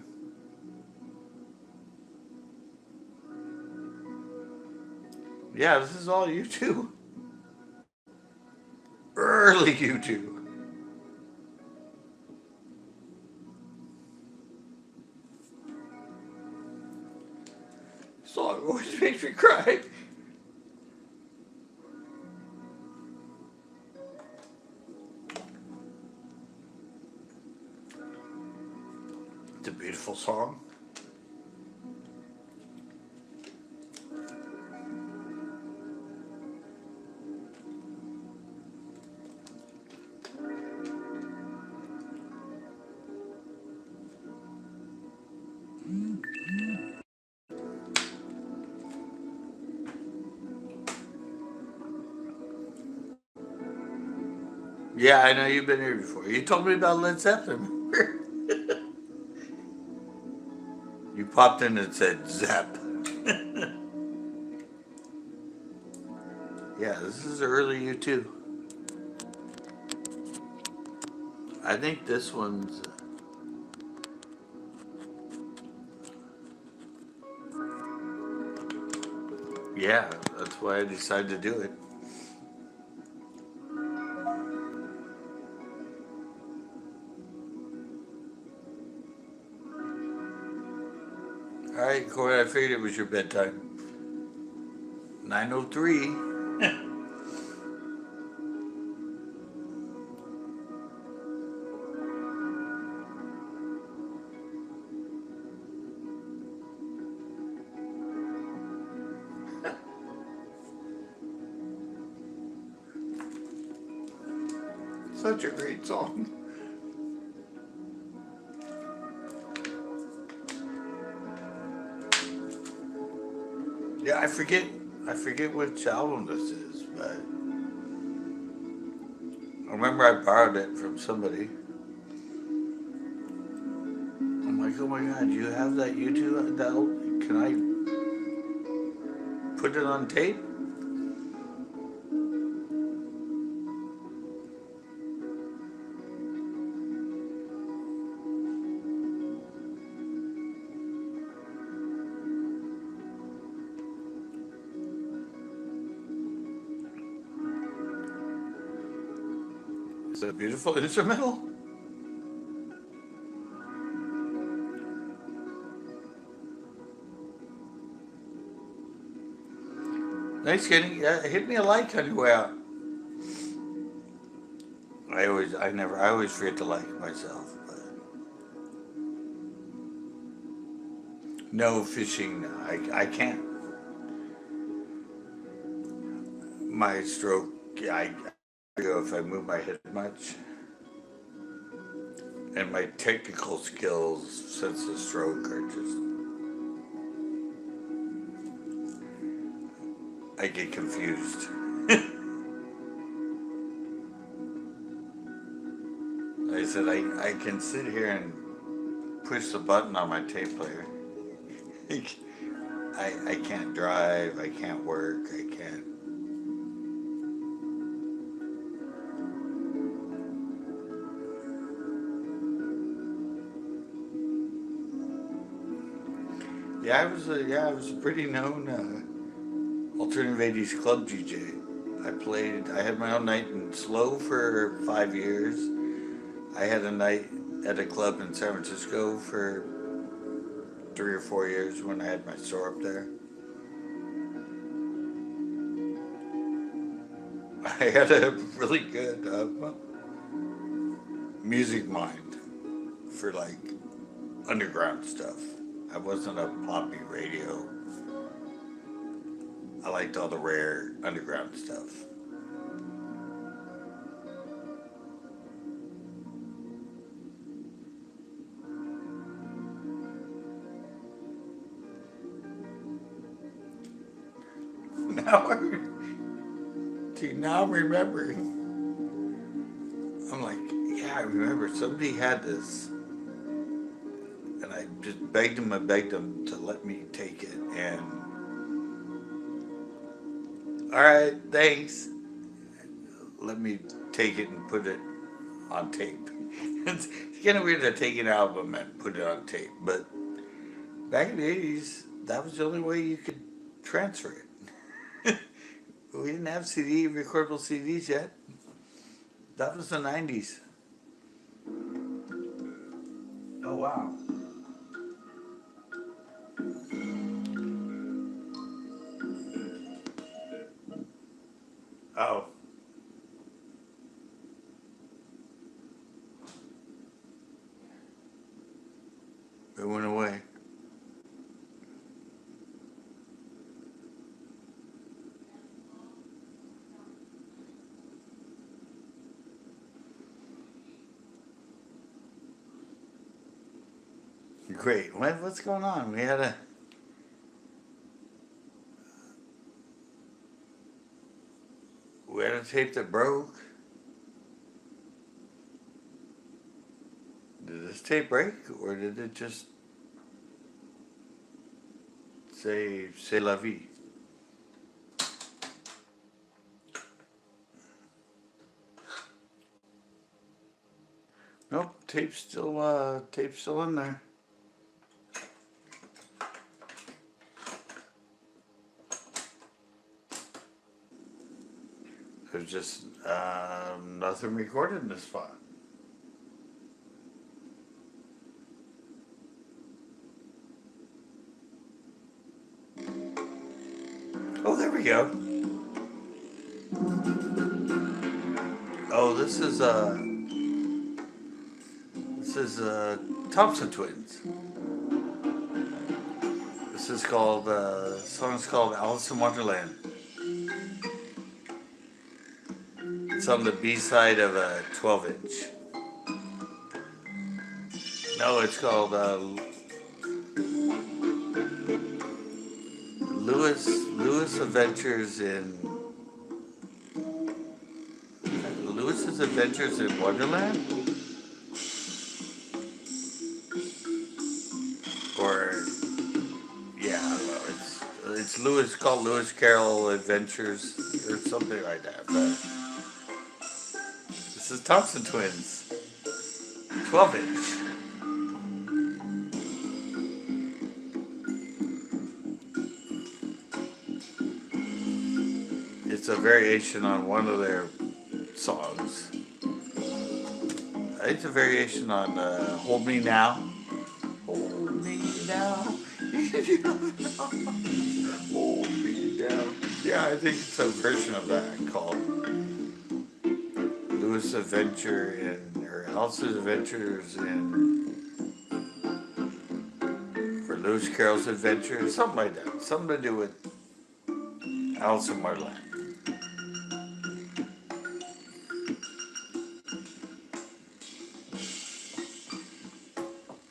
Yeah, this is all U2. Early U2. Song always makes me cry. It's a beautiful song. Yeah, I know you've been here before. You told me about Led Zeppelin. You popped in and said Zepp. Yeah, this is early U2. I think this one's. Yeah, that's why I decided to do it. All right, Corey, I figured it was your bedtime. 9:03. Such a great song. Yeah, I forget which album this is, but I remember I borrowed it from somebody. I'm like, oh my god, you have that U2? Can I put it on tape? Is it a beautiful instrumental? Nice getting. Hit me a like on your way out. I always forget to like myself. But no fishing. I can't. My stroke. I go if I move my head much, and my technical skills since the stroke are just. I get confused. I said I can sit here and push the button on my tape player. I can't drive. I can't work. I can't. I was a pretty known alternative 80s club DJ. I had my own night in Slow for 5 years. I had a night at a club in San Francisco for 3 or 4 years when I had my store up there. I had a really good music mind for like underground stuff. I wasn't a poppy radio. I liked all the rare underground stuff. Now now I'm remembering. I'm like, yeah, I remember somebody had this. And I just begged him to let me take it. And, all right, thanks. Let me take it and put it on tape. It's kind of weird to take an album and put it on tape. But back in the 80s, that was the only way you could transfer it. We didn't have recordable CDs yet. That was the 90s. Oh, wow. Oh. It went away. Great. What's going on? We had a tape that broke. Did this tape break, or did it just say "C'est la vie"? Nope, tape's still in there. There's just nothing recorded in this spot. Oh, there we go. Oh, this is Thompson Twins. This is called song's called Alice in Wonderland. It's on the B side of a 12-inch. No, it's called Lewis Adventures in Lewis's Adventures in Wonderland, or yeah, I don't know. It's Lewis called Lewis Carroll Adventures or something like that. But this is Thompson Twins, 12-inch. It's a variation on one of their songs. it's a variation on Hold Me Now. Hold me now. Hold me down. Yeah, I think it's a version of that called Lewis Adventure in, or Alice's Adventures in, or Lewis Carroll's Adventure, something like that. Something to do with Alice in Wonderland.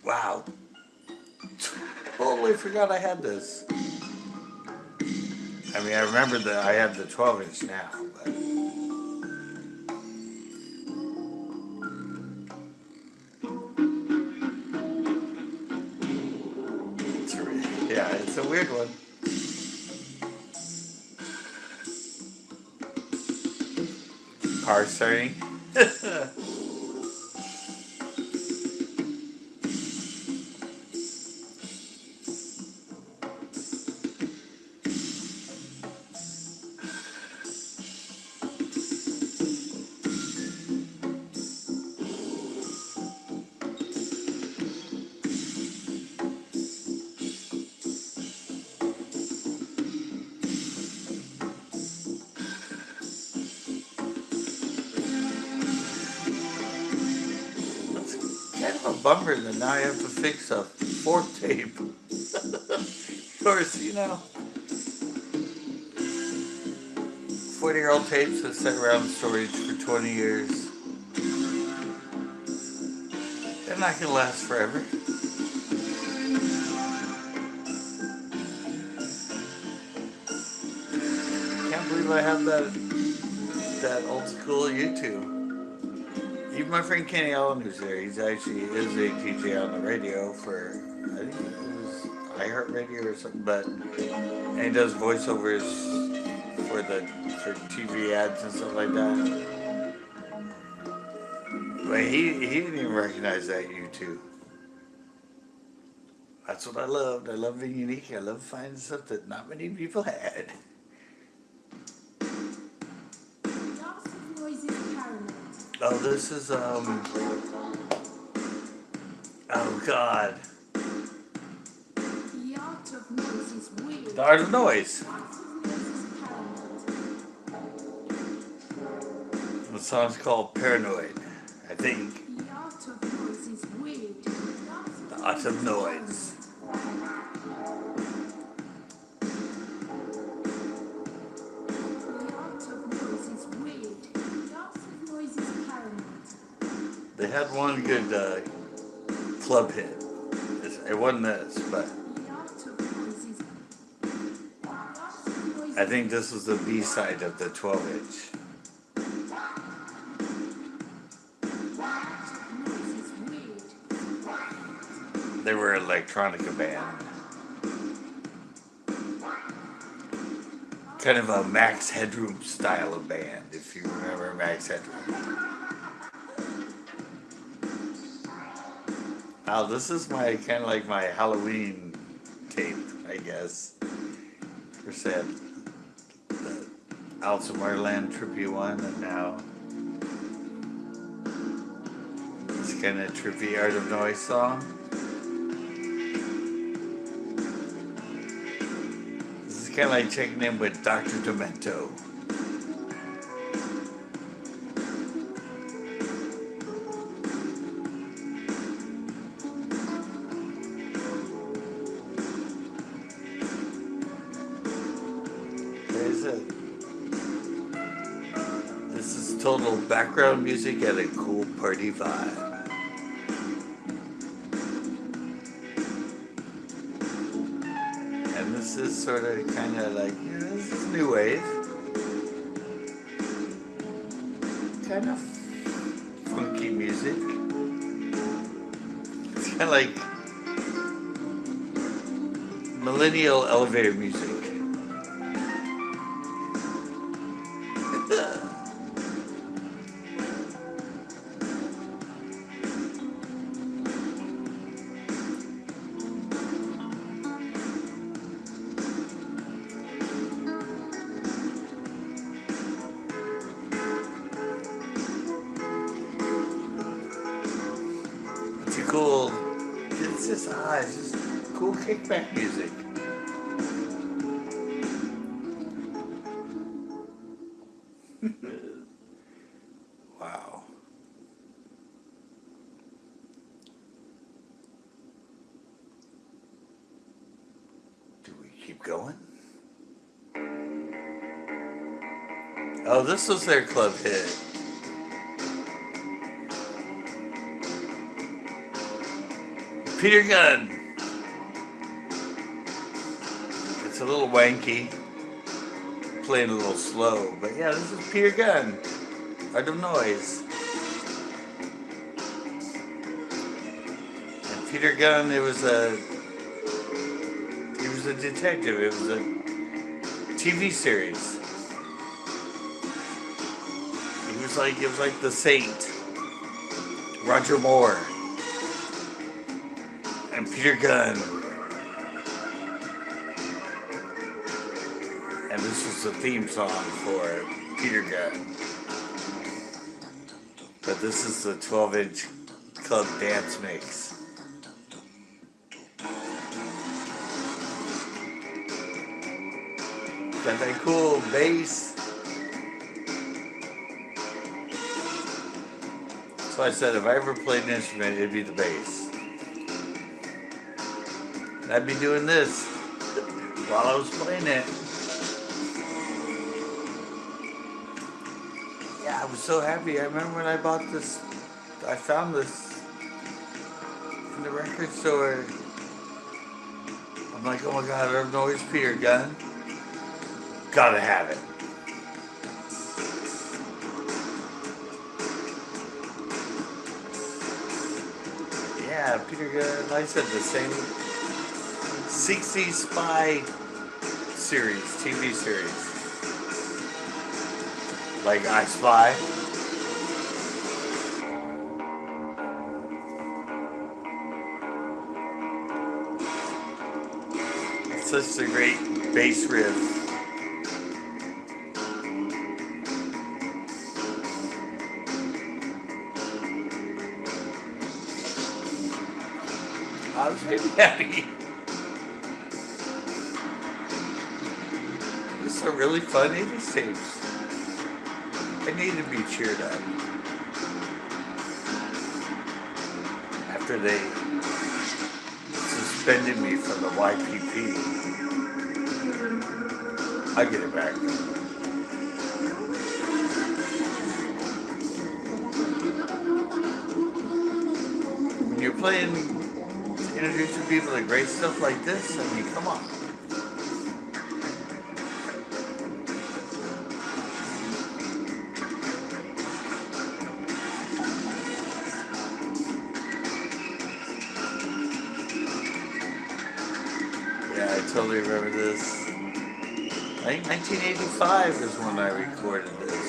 Wow. Totally forgot I had this. I mean, I remember that I have the 12-inch now, but yeah, it's a weird one. Car starting. Kind of a bummer that now I have to fix a 4th tape. Of course, you know, 40-year-old tapes that sit around in storage for 20 years. They're not going to last forever. Can't believe I have that old school YouTube. Even my friend Kenny Allen, who's there, he's actually is a DJ on the radio for, I think it was iHeartRadio or something, but, and he does voiceovers for TV ads and stuff like that. But he didn't even recognize that YouTube. That's what I loved. I love being unique. I love finding stuff that not many people had. Oh, this is, oh God. The Art of Noise. The song's called Paranoid, I think. The Art of Noise. They had one good club hit. It wasn't this, but I think this was the B-side of the 12-inch. They were an electronica band. Kind of a Max Headroom style of band, if you remember Max Headroom. Now, this is my kind of like my Halloween tape, I guess. For said the Alice in Wonderland trippy one, and now this kind of trippy Art of Noise song. This is kind of like checking in with Dr. Demento. This is total background music and a cool party vibe. And this is sort of kind of like, you know, this is new wave. Kind of funky music. It's kind of like millennial elevator music. cool kickback music. Wow. Do we keep going? Oh, this was their club hit. Peter Gunn. It's a little wanky, playing a little slow, but yeah, this is Peter Gunn. Art of Noise. And Peter Gunn, he was a detective. It was a TV series. It was like the Saint, Roger Moore, and Peter Gunn. And this was the theme song for Peter Gunn. But this is the 12-inch club dance mix. Got that cool bass. So I said if I ever played an instrument, it'd be the bass. And I'd be doing this while I was playing it. Yeah, I was so happy. I remember when I bought this, I found this in the record store. I'm like, oh my God, Art of Noise, Peter Gunn. Gotta have it. Yeah, Peter Gunn, like I said, the same 60s spy series, TV series. Like I Spy. It's such a great bass riff. I was really happy. This is a really fun 80s tapes. I need to be cheered up. After they suspended me from the YPP, I get it back. When you're playing, introducing people to great stuff like this, I mean, come on. Yeah, I totally remember this. I think 1985 is when I recorded this.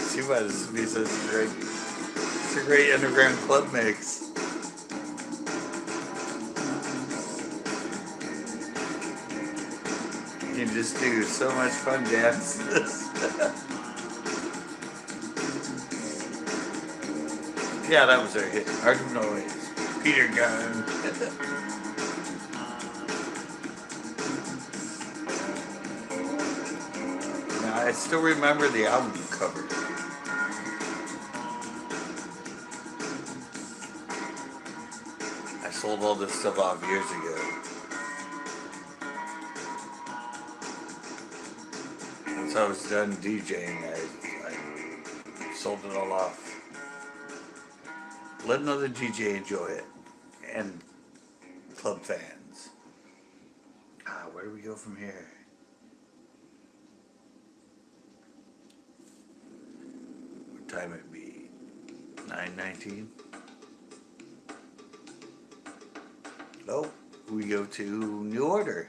See why this would be such a great, it's a great underground club mix. You can just do so much fun dances. Yeah, that was our hit. Art of Noise. Peter Gunn. Now, I still remember the album cover. I sold all this stuff off years ago. Once I was done DJing, I sold it all off. Let another DJ enjoy it. And club fans. Where do we go from here? What time it be? 9:19? Oh, we go to New Order.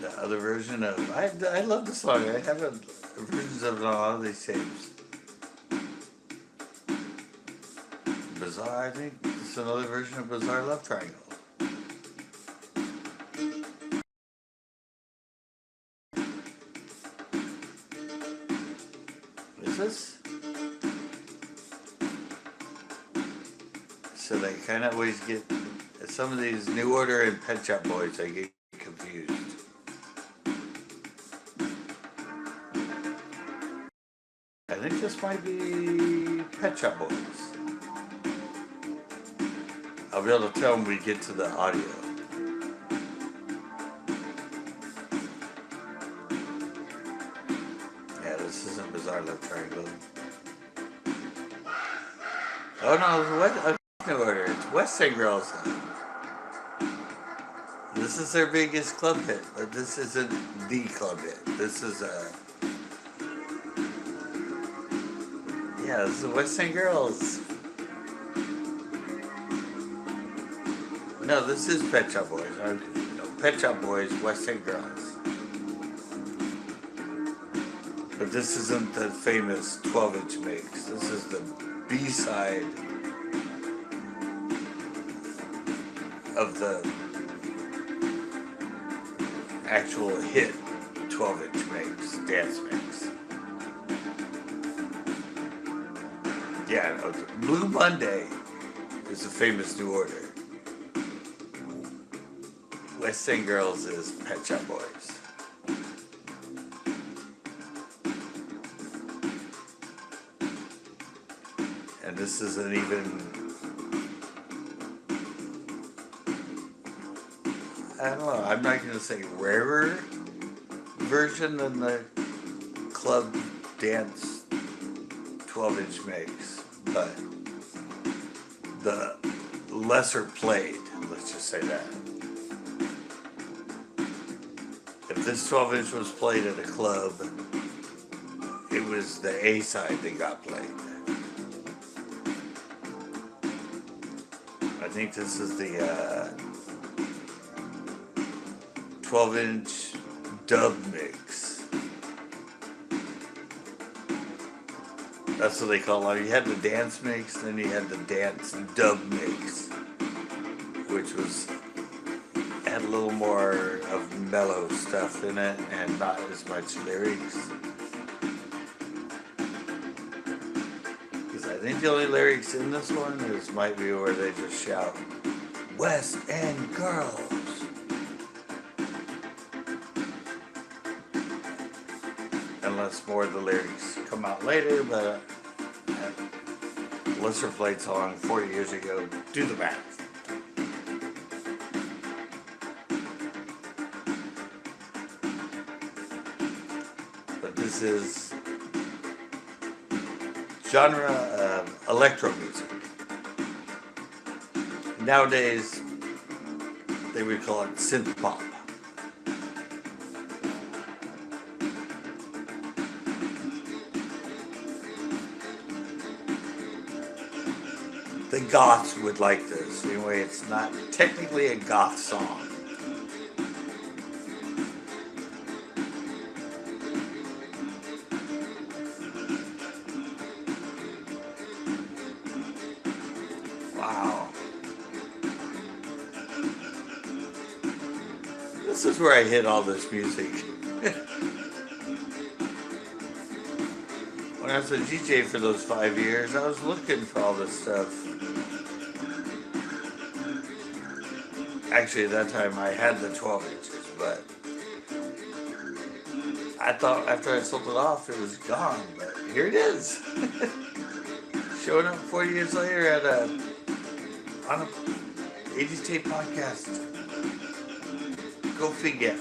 The other version of, I love the song. I have a versions of it on all these tapes. Bizarre, I think. It's another version of Bizarre Love Triangle. Is this? So they kind of always get, some of these New Order and Pet Shop Boys, I get confused. I think this might be Pet Shop Boys. I'll be able to tell when we get to the audio. Yeah, this isn't Bizarre Love Triangle. Oh no, it's New Order. It's West End Girls. This is their biggest club hit, but this isn't the club hit. This is yeah, this is West End Girls. No, this is Pet Shop Boys. No, Pet Shop Boys, West End Girls. But this isn't the famous 12-inch mix. This is the B-side of the actual hit 12-inch mix, dance mix. Yeah, no, Blue Monday is a famous New Order. West End Girls is Pet Shop Boys. And this is an even, I don't know, I'm not going to say rarer version than the club dance 12-inch mix, but the lesser played, let's just say that. If this 12-inch was played at a club, it was the A side that got played. I think this is the 12-inch dub mix. That's what they call it. You had the dance mix, then you had the dance dub mix, which was had a little more of mellow stuff in it and not as much lyrics. Because I think the only lyrics in this one might be where they just shout, West End Girls. Unless more of the lyrics come out later, but lesser played song 40 years ago, do the math. But this is genre electro music. Nowadays, they would call it synth pop. The goths would like this. Anyway, it's not technically a goth song. Wow. This is where I hit all this music. When I was a DJ for those 5 years, I was looking for all this stuff. Actually, at that time, I had the 12 inches, but I thought after I sold it off, it was gone, but here it is. Showing up 40 years later on a 80s Tape podcast. Go figure.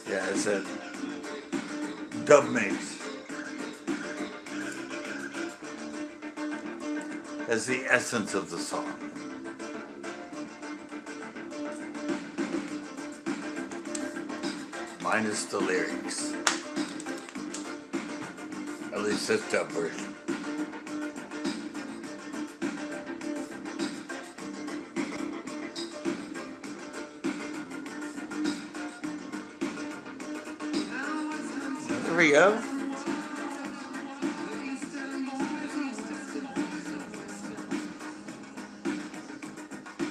Yeah, it's a dub mix. As the essence of the song. minus the lyrics. At least this dub version. There we go.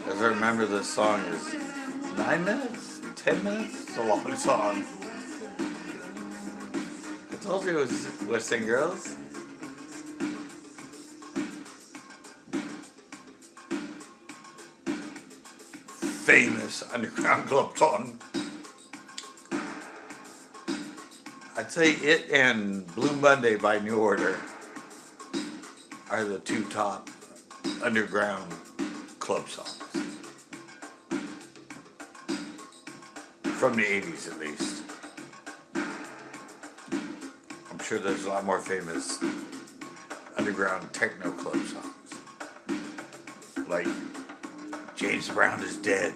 As I remember, this song is 9 minutes, 10 minutes. It's a long song. I told you it was West End Girls. Famous underground club song. I'd say it and Blue Monday by New Order are the two top underground club songs. From the 80s at least. I'm sure there's a lot more famous underground techno club songs. Like James Brown is Dead.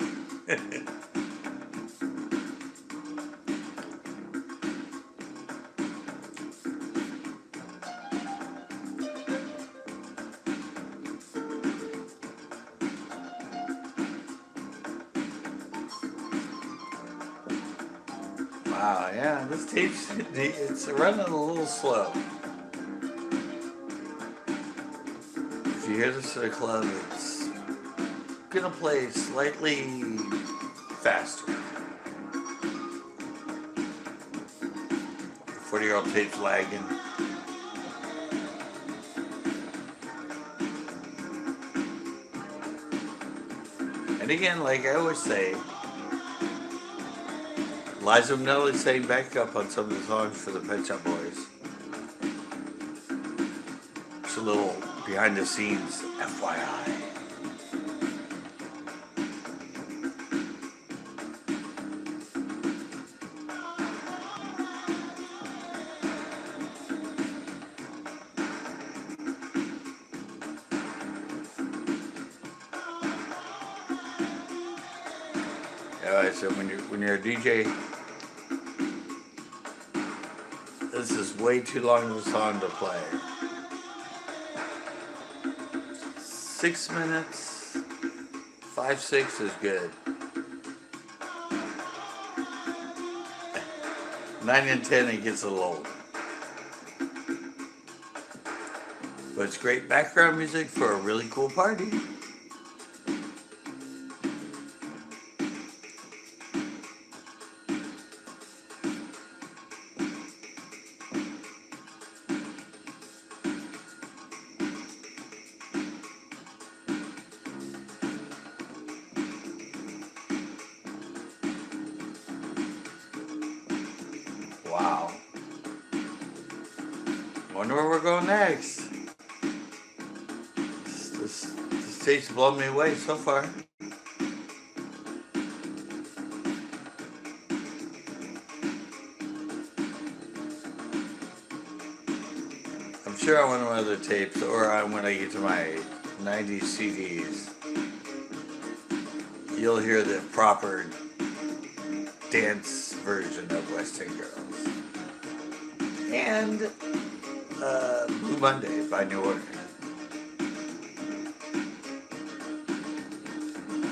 Wow, yeah, this tape's, it's running a little slow. If you hear this at a club, it's gonna play slightly faster. 40-year-old tape's lagging. And again, like I always say, Liza Minnelli sang backup on some of the songs for the Pet Shop Boys. It's a little behind the scenes FYI. Yeah, so when you're a DJ, this is way too long of a song to play. 6 minutes, 5, 6 is good. 9 and 10, it gets a little old. But it's great background music for a really cool party. Wow. Wonder where we're going next. This state's blown me away so far. I'm sure on one of my other tapes, or when I get to my 90s CDs, you'll hear the proper dance version of West End Girls. And Blue Monday by New Order.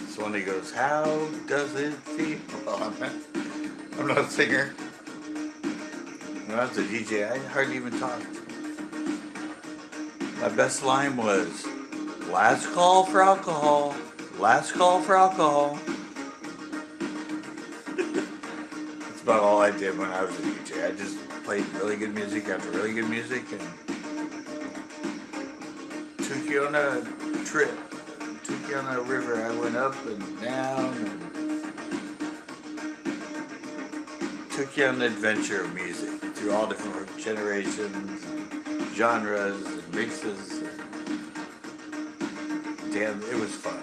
It's one that goes, how does it feel? Well, I'm not a singer. When I was a DJ, I hardly even talked. My best line was, last call for alcohol, last call for alcohol. That's about all I did when I was a DJ. I just played really good music after really good music and took you on a trip. Took you on a river. I went up and down and took you on an adventure of music through all different generations, genres, and mixes. Damn, it was fun.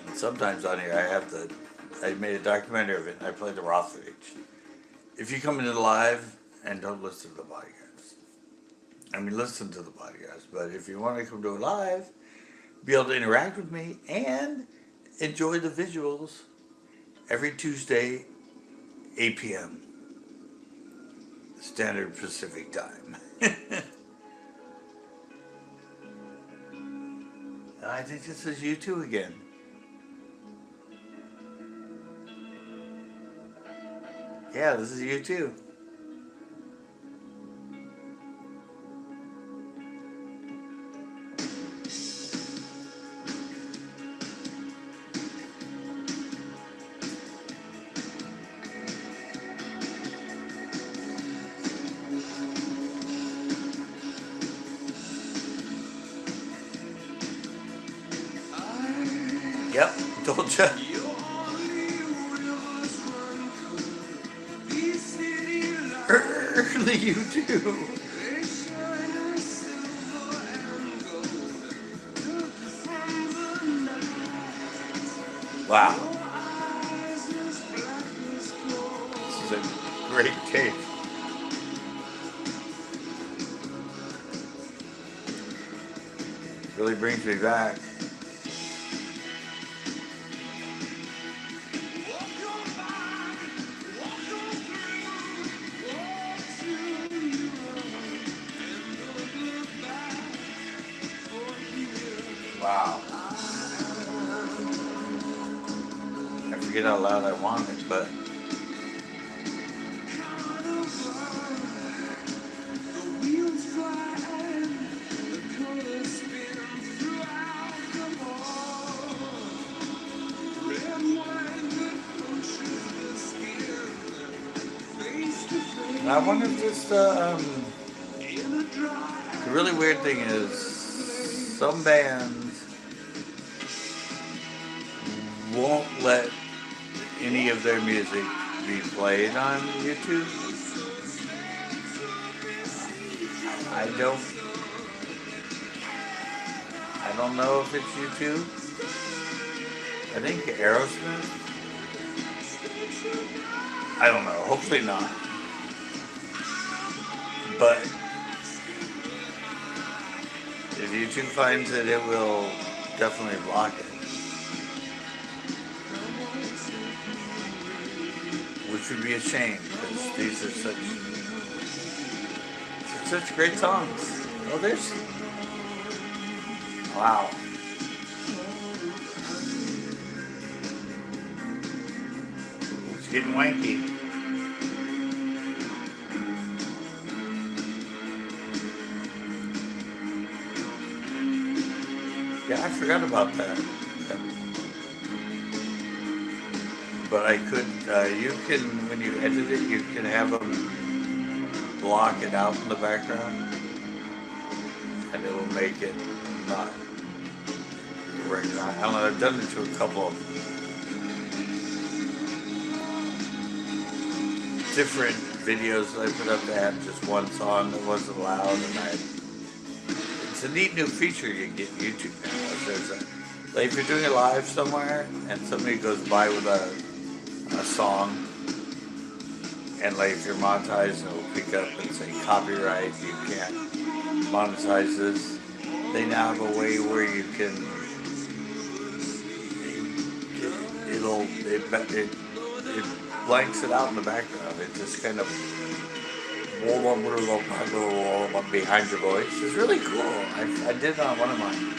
And sometimes on here I made a documentary of it and I played the raw footage. If you come into live and don't listen to the podcast, I mean listen to the podcast, but if you want to come to a live, be able to interact with me and enjoy the visuals every Tuesday, 8 p.m. Standard Pacific Time. I think this is you two again. Yeah, this is you too. Yep, told ya. Early you do. Wow. This is a great tape. Really brings me back. Wow. I forget how loud I want it, but I wonder if this, the really weird thing is some bands won't let any of their music be played on YouTube. I don't know if it's YouTube. I think Aerosmith. I don't know. Hopefully not. But if YouTube finds it, it will definitely block it. Which would be a shame because these are such great songs. Oh, there's wow. It's getting wanky. Yeah, I forgot about that. But I could, you can, when you edit it, you can have them block it out in the background. And it will make it not regular. I don't know, I've done it to a couple of different videos that I put up that had just one song that wasn't loud, and it's a neat new feature you get in YouTube now. Like if you're doing it live somewhere and somebody goes by with a song, and like if you're monetized, it'll pick up and say copyright, you can't monetize this. They now have a way where you can, it blanks it out in the background. It just kind of behind your voice. It's really cool. I did it on one of mine.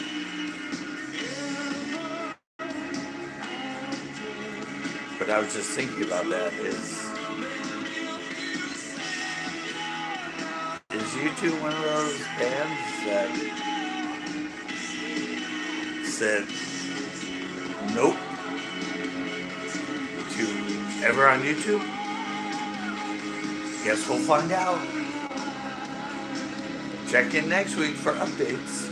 But I was just thinking about that. Is U2 one of those bands that said nope to ever on YouTube? Guess we'll find out. Check in next week for updates.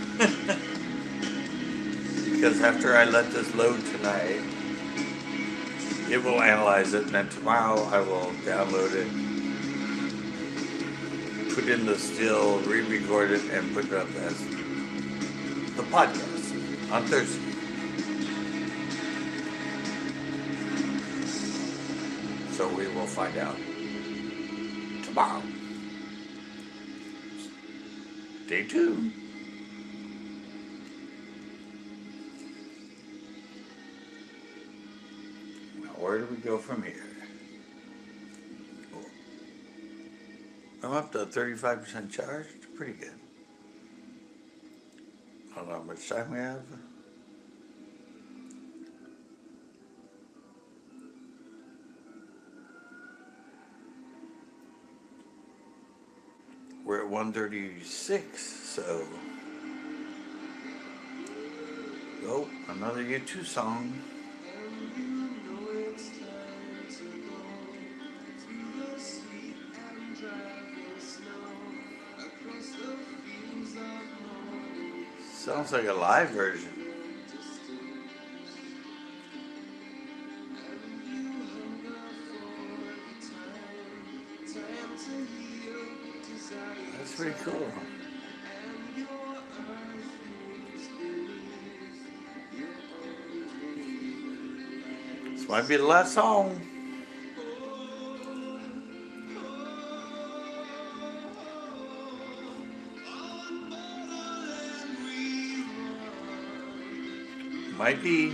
Because after I let this load tonight, it will analyze it, and then tomorrow I will download it, put in the still, re-record it, and put it up as the podcast on Thursday. So we will find out tomorrow. Stay tuned. where do we go from here? I'm up to 35% charged. Pretty good. I don't know how much time we have. We're at 136, so. Oh, another U2 song. Sounds like a live version. That's pretty cool. This might be the last song. Might be.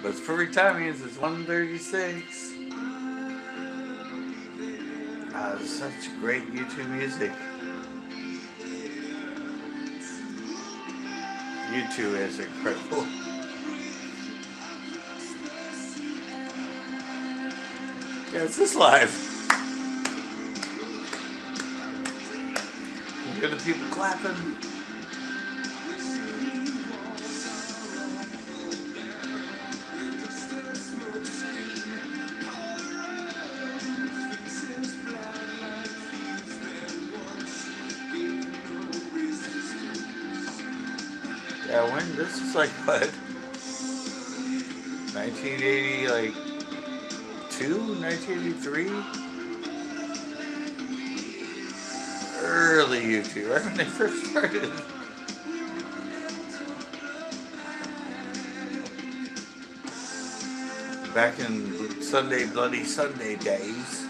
But it's perfect timing. It's 136. Such great U2 music. U2 is incredible. Yeah, it's this live. You hear the people clapping. Yeah, when this is like what? 1980, like 1983? Early U2, right when they first started. Back in Sunday Bloody Sunday days.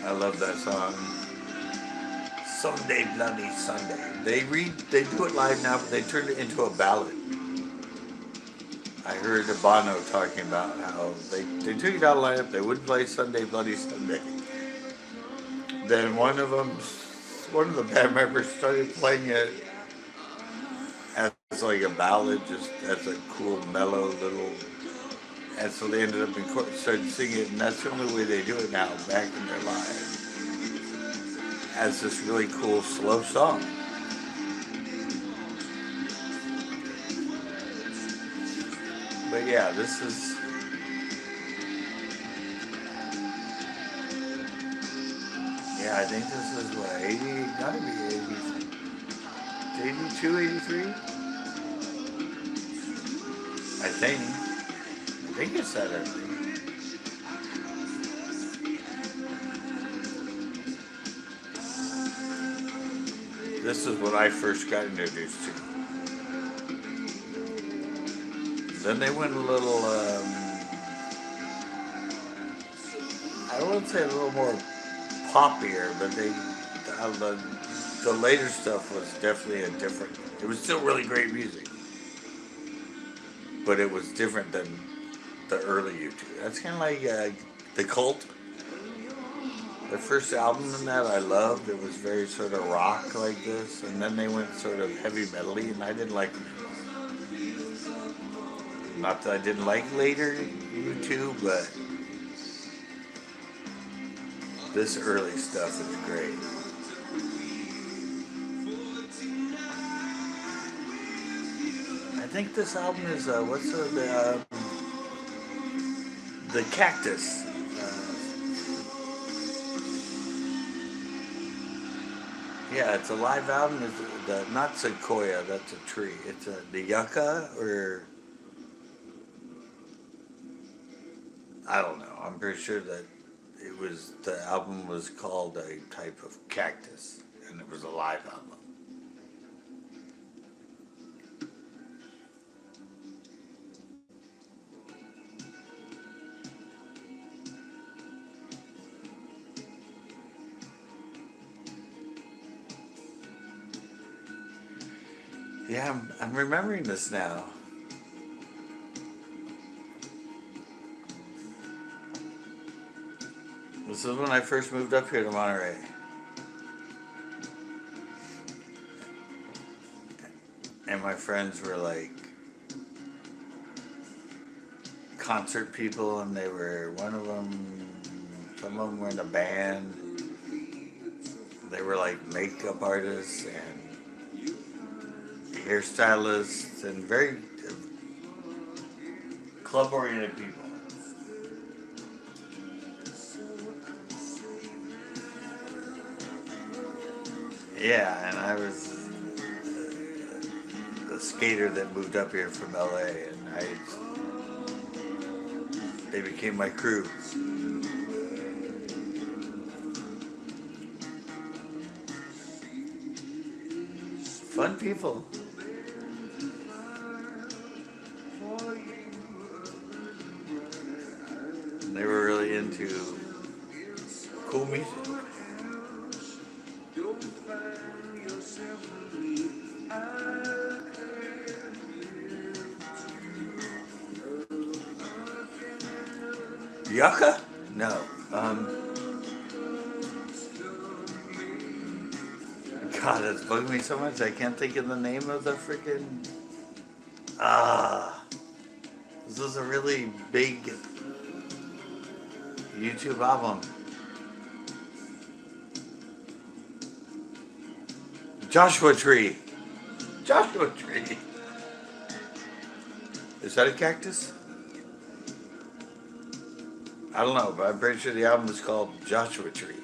I love that song. Sunday Bloody Sunday. They do it live now, but they turned it into a ballad. I heard Bono talking about how they took it out of lineup. They wouldn't play Sunday Bloody Sunday. Then one of the band members started playing it as like a ballad, just as a cool, mellow little. And so they ended up started singing it, and that's the only way they do it now, back in their lives, as this really cool, slow song. But yeah, this is. Yeah, I think this is what, 80, gotta be 82, 83? I think it's that early. This is what I first got introduced to. Then they went a little, I wouldn't say a little more poppier, but the later stuff was definitely it was still really great music. But it was different than the early U2. That's kind of like The Cult. The first album in that I loved. It was very sort of rock like this, and then they went sort of heavy metal-y, and I didn't like. Not that I didn't like later U2, but this early stuff is great. I think this album is the Cactus. Yeah, it's a live album. It's not sequoia. That's a tree. It's the yucca, or I don't know. I'm pretty sure that the album was called a type of cactus, and it was a live album. Yeah, I'm remembering this now. This is when I first moved up here to Monterey. And my friends were like concert people, and they were one of them. Some of them were in a band. They were like makeup artists and hairstylists and very club oriented people. Yeah, and I was a skater that moved up here from LA, and they became my crew. Fun people. And they were really into cool music. Yucca? No. God, it's bugging me so much. I can't think of the name of the freaking. Ah, this is a really big YouTube album. Joshua Tree. Joshua Tree. Is that a cactus? I don't know, but I'm pretty sure the album is called Joshua Tree.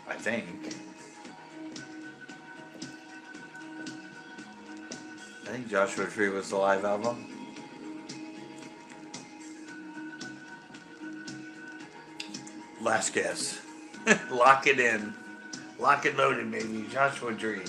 I think. I think Joshua Tree was the live album. Last guess. Lock it in. Lock it loaded, baby. Joshua Tree.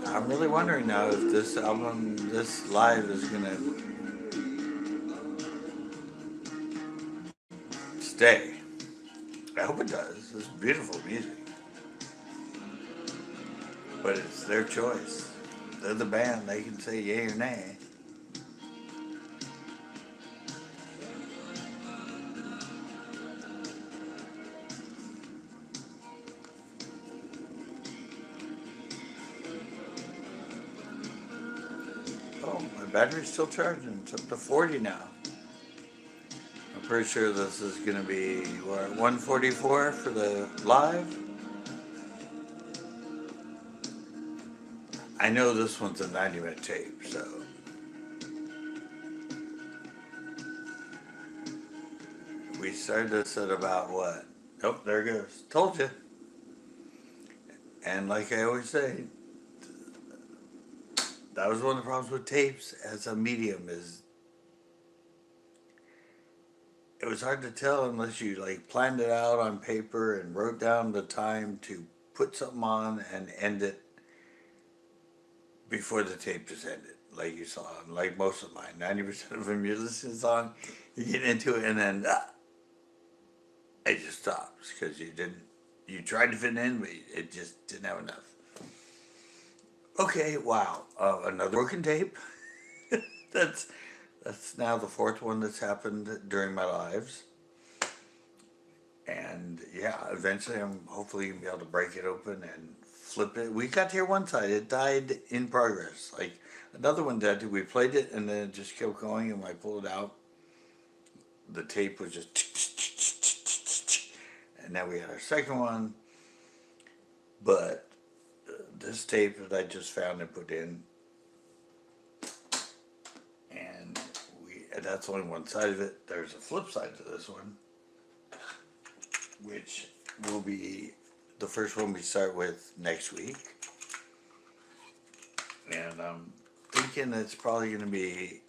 I'm really wondering now if this album, this live, is gonna stay. I hope it does. It's beautiful music. But it's their choice. They're the band. They can say yay or nay. Oh, my battery's still charging. It's up to 40 now. I'm pretty sure this is going to be, what, 144 for the live? I know this one's a 90-minute tape, so. We started this at about what? Oh, there it goes. Told you. And like I always say, that was one of the problems with tapes as a medium is it was hard to tell unless you like planned it out on paper and wrote down the time to put something on and end it before the tape just ended. Like you saw, like most of mine, 90% of them you listen to the song, you get into it and then it just stops because you tried to fit it in, but it just didn't have enough. Okay, wow, another broken tape. that's that's now the fourth one that's happened during my lives. And yeah, eventually I'm hopefully gonna be able to break it open and flip it. We got here one side, it died in progress. Like another one did. We played it and then it just kept going. And when I pulled it out, the tape was just. And now we had our second one. But this tape that I just found and put in, and that's only one side of it. There's a flip side to this one, which will be the first one we start with next week. and I'm thinking it's probably going to be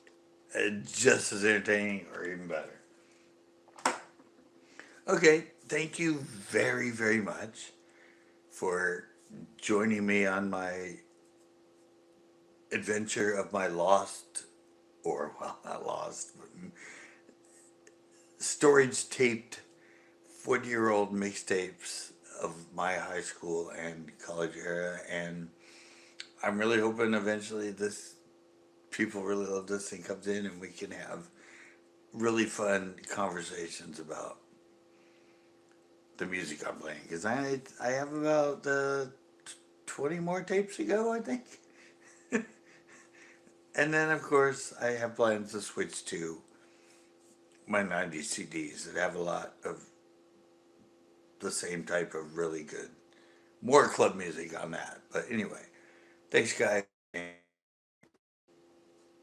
just as entertaining or even better. Okay, thank you very, very much for joining me on my adventure of my lost, or well, not lost, but storage taped 40-year-old mixtapes of my high school and college era. And I'm really hoping eventually this people really love this thing comes in and we can have really fun conversations about the music I'm playing, because I have about 20 more tapes to go, I think. And then, of course, I have plans to switch to my 90s CDs that have a lot of the same type of really good, more club music on that. But anyway, thanks, guys.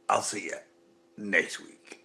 I'll see you next week.